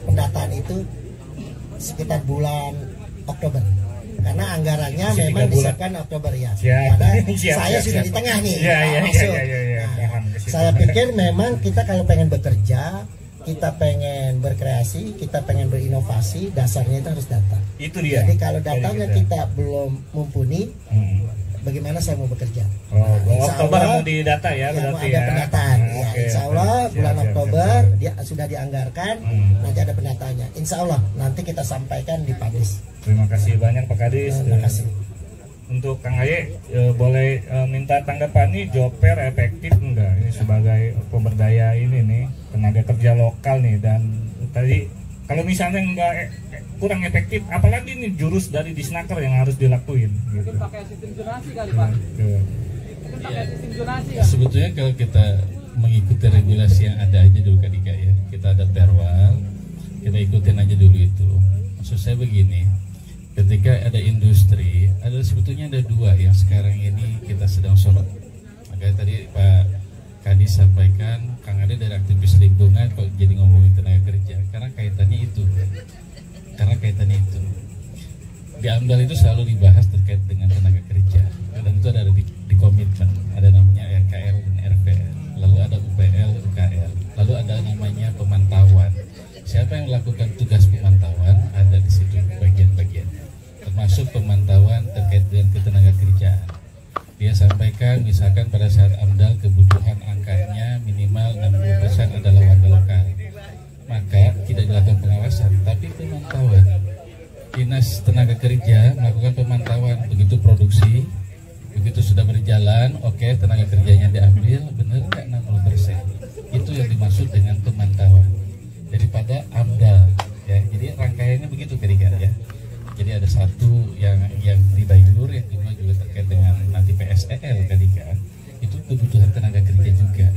pendataan itu sekitar bulan Oktober, karena anggarannya memang disiapkan Oktober ya. Karena saya sudah di tengah nih, masuk. Saya pikir memang kita kalau pengen bekerja, kita pengen berkreasi, kita pengen berinovasi, dasarnya itu harus data. Itu dia. Jadi kalau datanya kita belum mumpuni, bagaimana saya mau bekerja? Oktober mau di data ya, berarti ada pendataan. ya, Ya, insya Allah bulan Oktober dia sudah dianggarkan, nanti ada pendataannya. Insya Allah nanti kita sampaikan di publish. Terima kasih banyak Pak Kadis. Terima kasih. Untuk Kang Aye boleh minta tanggapan nih, Joper efektif enggak ini sebagai pemberdaya ini nih tenaga kerja lokal nih, dan tadi kalau misalnya enggak kurang efektif, apalagi nih jurus dari Disnaker yang harus dilakuin gitu. Mungkin pakai sistem zonasi kali Pak. Mungkin pakai sistem zonasi ya. Sebetulnya kalau kita mengikuti regulasi yang ada aja dulu Kadika ya, kita ada perwal, kita ikutin aja dulu itu. Maksud saya begini, ketika ada industri, ada sebetulnya ada dua yang sekarang ini kita sedang sorot. Makanya tadi Pak Kadis sampaikan, Kang Ade dari aktivis lingkungan kok jadi ngomongin tenaga kerja, karena kaitannya itu. Di AMDAL itu selalu dibahas terkait dengan tenaga kerja, dan itu ada di komitmen, ada namanya RKL dan RPL, lalu ada UPL, UKL, lalu ada namanya pemantauan. Siapa yang melakukan tugas pemantauan ada di situ bagian-bagian, termasuk pemantauan Dia sampaikan misalkan pada saat AMDAL kebutuhan angkanya minimal 60% adalah warga lokal, maka tidak dilakukan pengawasan tapi pemantauan. Dinas Tenaga Kerja melakukan pemantauan begitu produksi, begitu sudah berjalan, oke, tenaga kerjanya diambil, benar nggak 60%? Itu yang dimaksud dengan pemantauan daripada AMDAL ya. Jadi rangkaiannya begitu kira-kira ya. Jadi ada satu yang di Bayur, yang kedua juga terkait dengan nanti PSEL ketika itu kebutuhan tenaga kerja juga.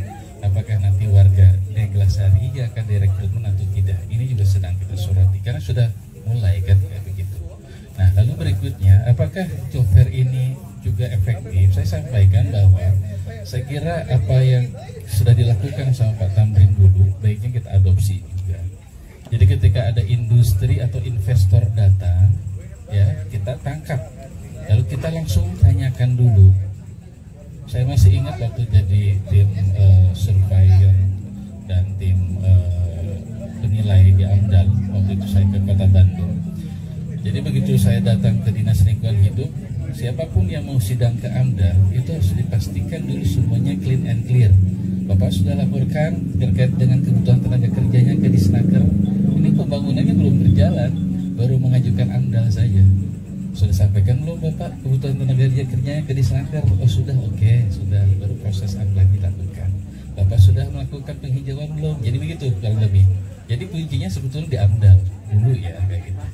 Apakah nanti warga Neglasari akan direkrutmen atau tidak? Ini juga sedang kita soroti karena sudah mulai kan kayak begitu. Nah lalu berikutnya, apakah job fair ini juga efektif? Saya sampaikan bahwa saya kira apa yang sudah dilakukan sama Pak Tamrin dulu baiknya kita adopsi juga. Jadi ketika ada industri atau investor datang, ya kita tangkap, lalu kita langsung tanyakan dulu. Saya masih ingat waktu jadi tim surveyor dan tim penilai di AMDAL, waktu itu saya ke Kota Bandung. Jadi begitu saya datang ke Dinas Lingkungan Hidup, siapapun yang mau sidang ke AMDAL itu harus dipastikan dulu semuanya clean and clear. Bapak sudah laporkan terkait dengan kebutuhan tenaga kerjanya ke Disnaker, ini pembangunannya belum berjalan, baru mengajukan AMDAL saja. Sudah sampaikan belum Bapak kebutuhan tenaga kerjanya ke Disnaker? Oh sudah, oke, sudah, baru proses AMDAL dilakukan. Bapak sudah melakukan penghijauan belum? Jadi begitu kurang lebih. Jadi kuncinya sebetulnya di AMDAL dulu ya kayak gitu.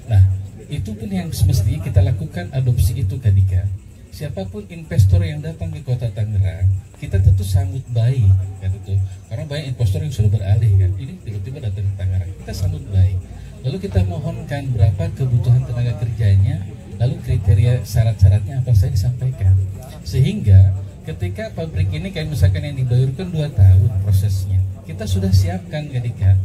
Nah itu pun yang semestinya kita lakukan adopsi itu ketika siapapun investor yang datang ke Kota Tangerang, kita tentu sambut baik kan itu. Karena banyak investor yang sudah beralih kan, ini tiba-tiba datang ke Tangerang, kita sambut baik. Lalu kita mohonkan berapa kebutuhan tenaga kerjanya, lalu kriteria syarat-syaratnya apa saja disampaikan. Sehingga ketika pabrik ini kayak misalkan yang dibayarkan 2 tahun prosesnya, kita sudah siapkan ketika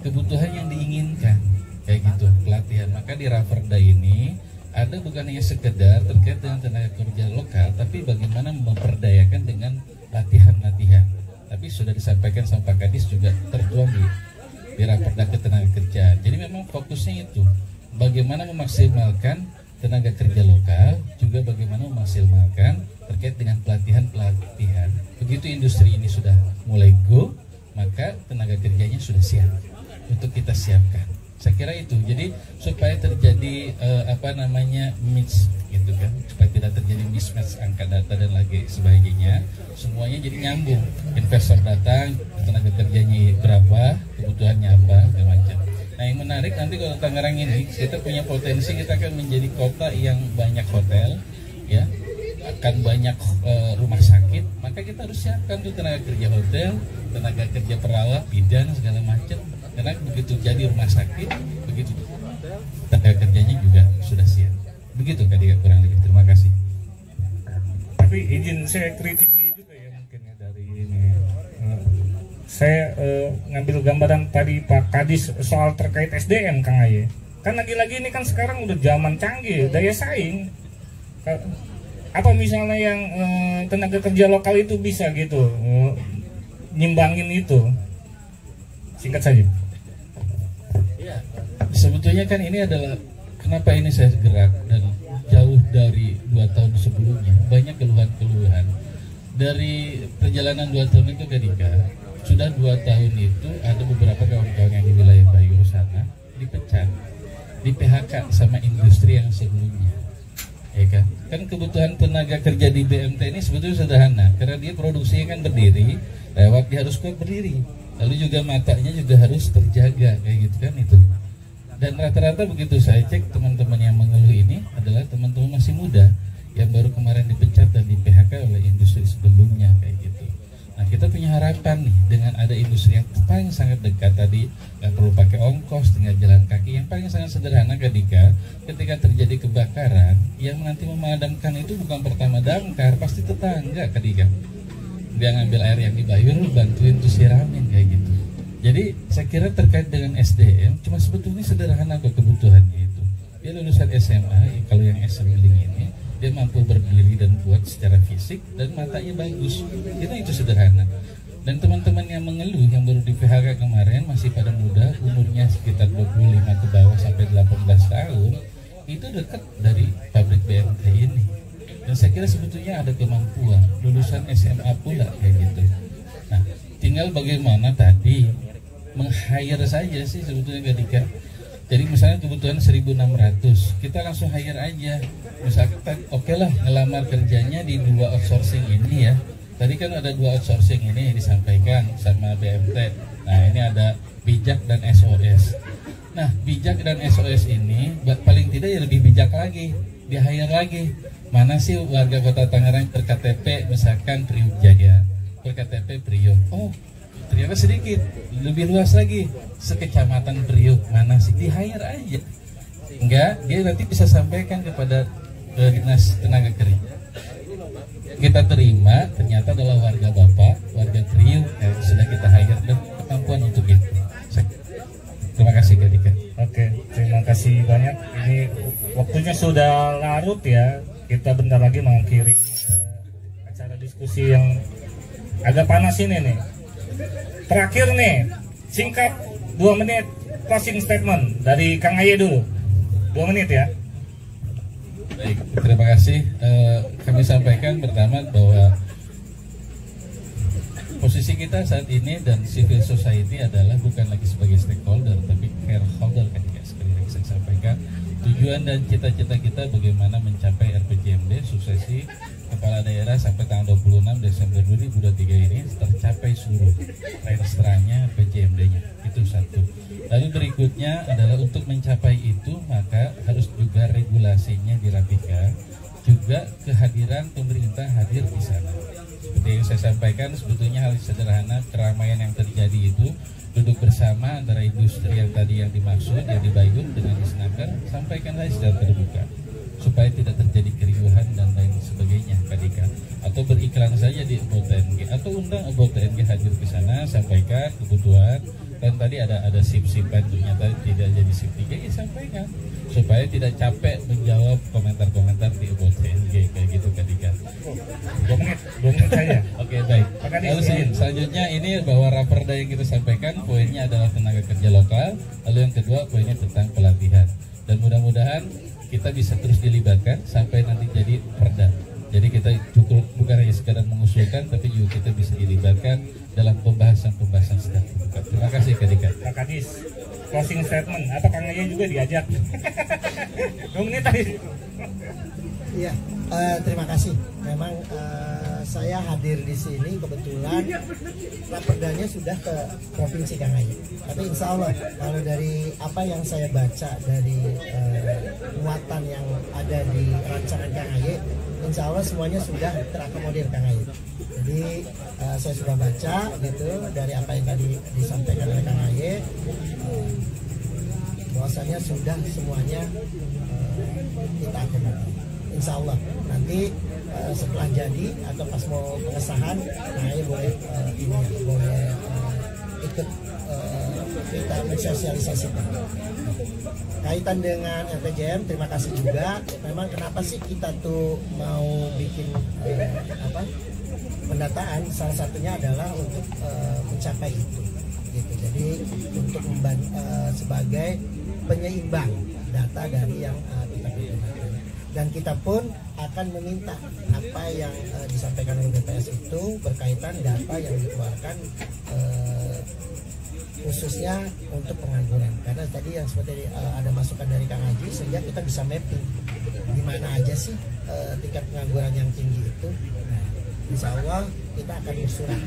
kebutuhan yang diinginkan kayak gitu pelatihan. Maka di Raperda ini ada bukan hanya sekedar terkait dengan tenaga kerja lokal, tapi bagaimana memperdayakan dengan latihan-latihan. Tapi sudah disampaikan sama Pak Kadis juga tertuang di Raperda ketenaga kerjaan. Jadi memang fokusnya itu bagaimana memaksimalkan tenaga kerja lokal, juga bagaimana memaksimalkan terkait dengan pelatihan-pelatihan. Begitu industri ini sudah mulai go, maka tenaga kerjanya sudah siap untuk kita siapkan. Saya kira itu. Jadi supaya terjadi mix gitu kan, supaya tidak terjadi mismatch angka data dan lagi sebagainya, semuanya jadi nyambung. Investor datang, tenaga kerjanya berapa, kebutuhannya apa, segala macam. Nah yang menarik nanti kalau Tangerang ini kita punya potensi, kita akan menjadi kota yang banyak hotel, ya, akan banyak rumah sakit, maka kita harus siapkan tuh tenaga kerja hotel, tenaga kerja perawat, bidan segala macam. Karena begitu jadi rumah sakit, begitu tenaga kerjanya juga sudah siap. Begitu Kadika kurang lebih. Terima kasih. Tapi izin saya kritisi juga ya mungkin ya dari ini. Saya ngambil gambaran tadi Pak Kadis soal terkait SDM Kang Aye. Kan lagi-lagi ini kan sekarang udah zaman canggih, daya saing. Apa misalnya yang tenaga kerja lokal itu bisa gitu nyimbangin itu? Singkat saja. Ya, sebetulnya kan ini adalah kenapa ini saya gerak dan jauh dari 2 tahun sebelumnya banyak keluhan-keluhan dari perjalanan 2 tahun itu ketika sudah 2 tahun itu ada beberapa kawan-kawan yang di wilayah Bayur sana dipecat, di PHK sama industri yang sebelumnya. Ya kan kebutuhan tenaga kerja di BMT ini sebetulnya sederhana karena dia produksinya kan berdiri, lewat dia harus kuat berdiri, lalu juga matanya juga harus terjaga kayak gitu kan itu. Dan rata-rata begitu saya cek teman-teman yang mengeluh ini adalah teman-teman masih muda yang baru kemarin dipecat dan di PHK oleh industri sebelumnya kayak gitu. Nah kita punya harapan nih dengan ada industri yang paling sangat dekat tadi, nggak perlu pakai ongkos, tinggal jalan kaki, yang paling sangat sederhana ketika terjadi kebakaran, yang nanti memadamkan itu bukan pertama damkar, pasti tetangga ketika dia ngambil air yang di Bayur, bantuin tuh siramin kayak gitu. Jadi saya kira terkait dengan SDM cuma sebetulnya sederhana kok kebutuhannya itu. Dia lulusan SMA, kalau yang assembling ini dia mampu berdiri dan kuat secara fisik dan matanya bagus. Itu sederhana. Dan teman-teman yang mengeluh yang baru di PHK kemarin masih pada muda, umurnya sekitar 25 ke bawah sampai 18 tahun, itu dekat dari pabrik BMT ini. Dan saya kira sebetulnya ada kemampuan lulusan SMA pula kayak gitu. Nah, tinggal bagaimana tadi meng-hire saja sih sebetulnya Kadika. Jadi misalnya kebutuhan 1.600, kita langsung hire aja. Misalkan oke lah ngelamar kerjanya di 2 outsourcing ini ya. Tadi kan ada 2 outsourcing ini yang disampaikan sama BMT. Nah, ini ada bijak dan SOS. Nah, bijak dan SOS ini paling tidak ya lebih bijak lagi, di-hire lagi. Mana sih warga Kota Tangerang berKTP misalkan Priuk Jaya, berKTP Priuk. Oh, ternyata sedikit, lebih luas lagi, sekecamatan Priuk, mana sih, di-hire aja. Enggak, dia nanti bisa sampaikan kepada Dinas Tenaga Kerja. Kita terima, ternyata adalah warga Bapak, warga Priuk yang sudah kita hire dan kemampuan untuk itu. Terima kasih Kadika. Oke, terima kasih banyak. Ini waktunya sudah larut ya. Kita bentar lagi mengakhiri acara diskusi yang agak panas ini nih. Terakhir nih, singkat 2 menit closing statement dari Kang Aye dulu. 2 menit ya. Baik, terima kasih. Kami sampaikan pertama bahwa posisi kita saat ini dan civil society adalah bukan lagi sebagai stakeholder tapi shareholder kan ya, sekali lagi saya sampaikan tujuan dan cita-cita kita bagaimana mencapai RPJMD suksesi kepala daerah sampai tanggal 26 Desember 2023 ini tercapai seluruh registranya RPJMD-nya. Itu satu. Lalu berikutnya adalah untuk mencapai itu maka harus juga regulasinya dirapikan, juga kehadiran pemerintah hadir di sana. Seperti yang saya sampaikan, sebetulnya hal sederhana keramaian yang terjadi itu duduk bersama antara industri yang tadi yang dimaksud yang dibayun dengan Disnaker, sampaikanlah secara terbuka supaya tidak terjadi keriuhan dan lain sebagainya Kadika. Atau beriklan saja di About TNG atau undang About TNG hadir ke sana, sampaikan kebutuhan. Dan tadi ada sip-sipan ternyata tidak jadi sip 3 ya sampaikan supaya tidak capek menjawab komentar-komentar di About TNG kayak gitu Kadika. 2 menit saja. Oke, baik. Lalu selanjutnya ini bahwa raperda yang kita sampaikan poinnya adalah tenaga kerja lokal. Lalu yang kedua poinnya tentang pelatihan. Dan mudah-mudahan kita bisa terus dilibatkan sampai nanti jadi perda. Jadi kita cukup bukan hanya sekadar mengusulkan, tapi juga kita bisa dilibatkan dalam pembahasan-pembahasan sedang terbuka. Terima kasih Kadika. Pak Kadis, closing statement. Apa Kang Aye juga diajak? 2 menit tadi. Iya, terima kasih. Memang saya hadir di sini kebetulan raperdanya sudah ke Provinsi Kang Aye. Tapi insya Allah kalau dari apa yang saya baca dari muatan yang ada di rancangan Kang Aye, insya Allah semuanya sudah terakomodir Kang Aye. Jadi saya sudah baca gitu dari apa yang tadi disampaikan oleh Kang Aye, bahwasanya sudah semuanya kita akomodir. Insya Allah nanti setelah jadi atau pas mau pengesahan, Kang Aye boleh ikut kita mensosialisasikan. Kaitan dengan RPJM, terima kasih juga. Memang kenapa sih kita tuh mau bikin pendataan? Salah satunya adalah untuk mencapai itu. Gitu. Jadi untuk sebagai penyeimbang data dari yang kita gunakan. Dan kita pun akan meminta apa yang disampaikan oleh BPS itu berkaitan data yang dikeluarkan khususnya untuk pengangguran. Karena tadi yang seperti ada masukan dari Kang Haji, sehingga kita bisa mapping di mana aja sih tingkat pengangguran yang tinggi itu. Nah, insya Allah kita akan bersurat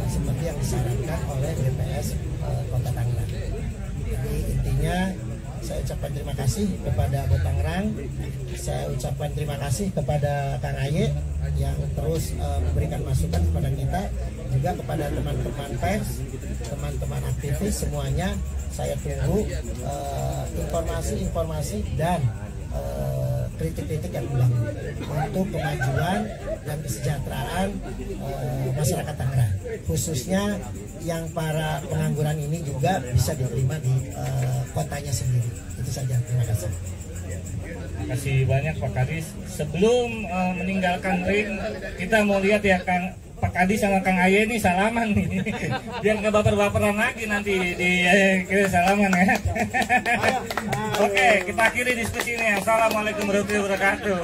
seperti yang disarankan oleh BPS Kota Tangerang. Jadi intinya saya ucapkan terima kasih kepada Kota Tangerang. Saya ucapkan terima kasih kepada Kang Aye yang terus memberikan masukan kepada kita, juga kepada teman-teman pers, teman-teman aktivis semuanya. Saya tunggu informasi-informasi dan kritik-kritik yang membangun untuk kemajuan dan kesejahteraan masyarakat Tangerang, khususnya yang para pengangguran ini juga bisa diterima di kotanya sendiri. Itu saja, terima kasih. Terima kasih banyak Pak Kadis. Sebelum meninggalkan ring, kita mau lihat ya Pak Kadis sama Kang Aye ini salaman nih. Biar nggak baper-baperan lagi nanti di salaman ya. Oke, kita akhiri diskusi ini. Assalamualaikum warahmatullahi wabarakatuh.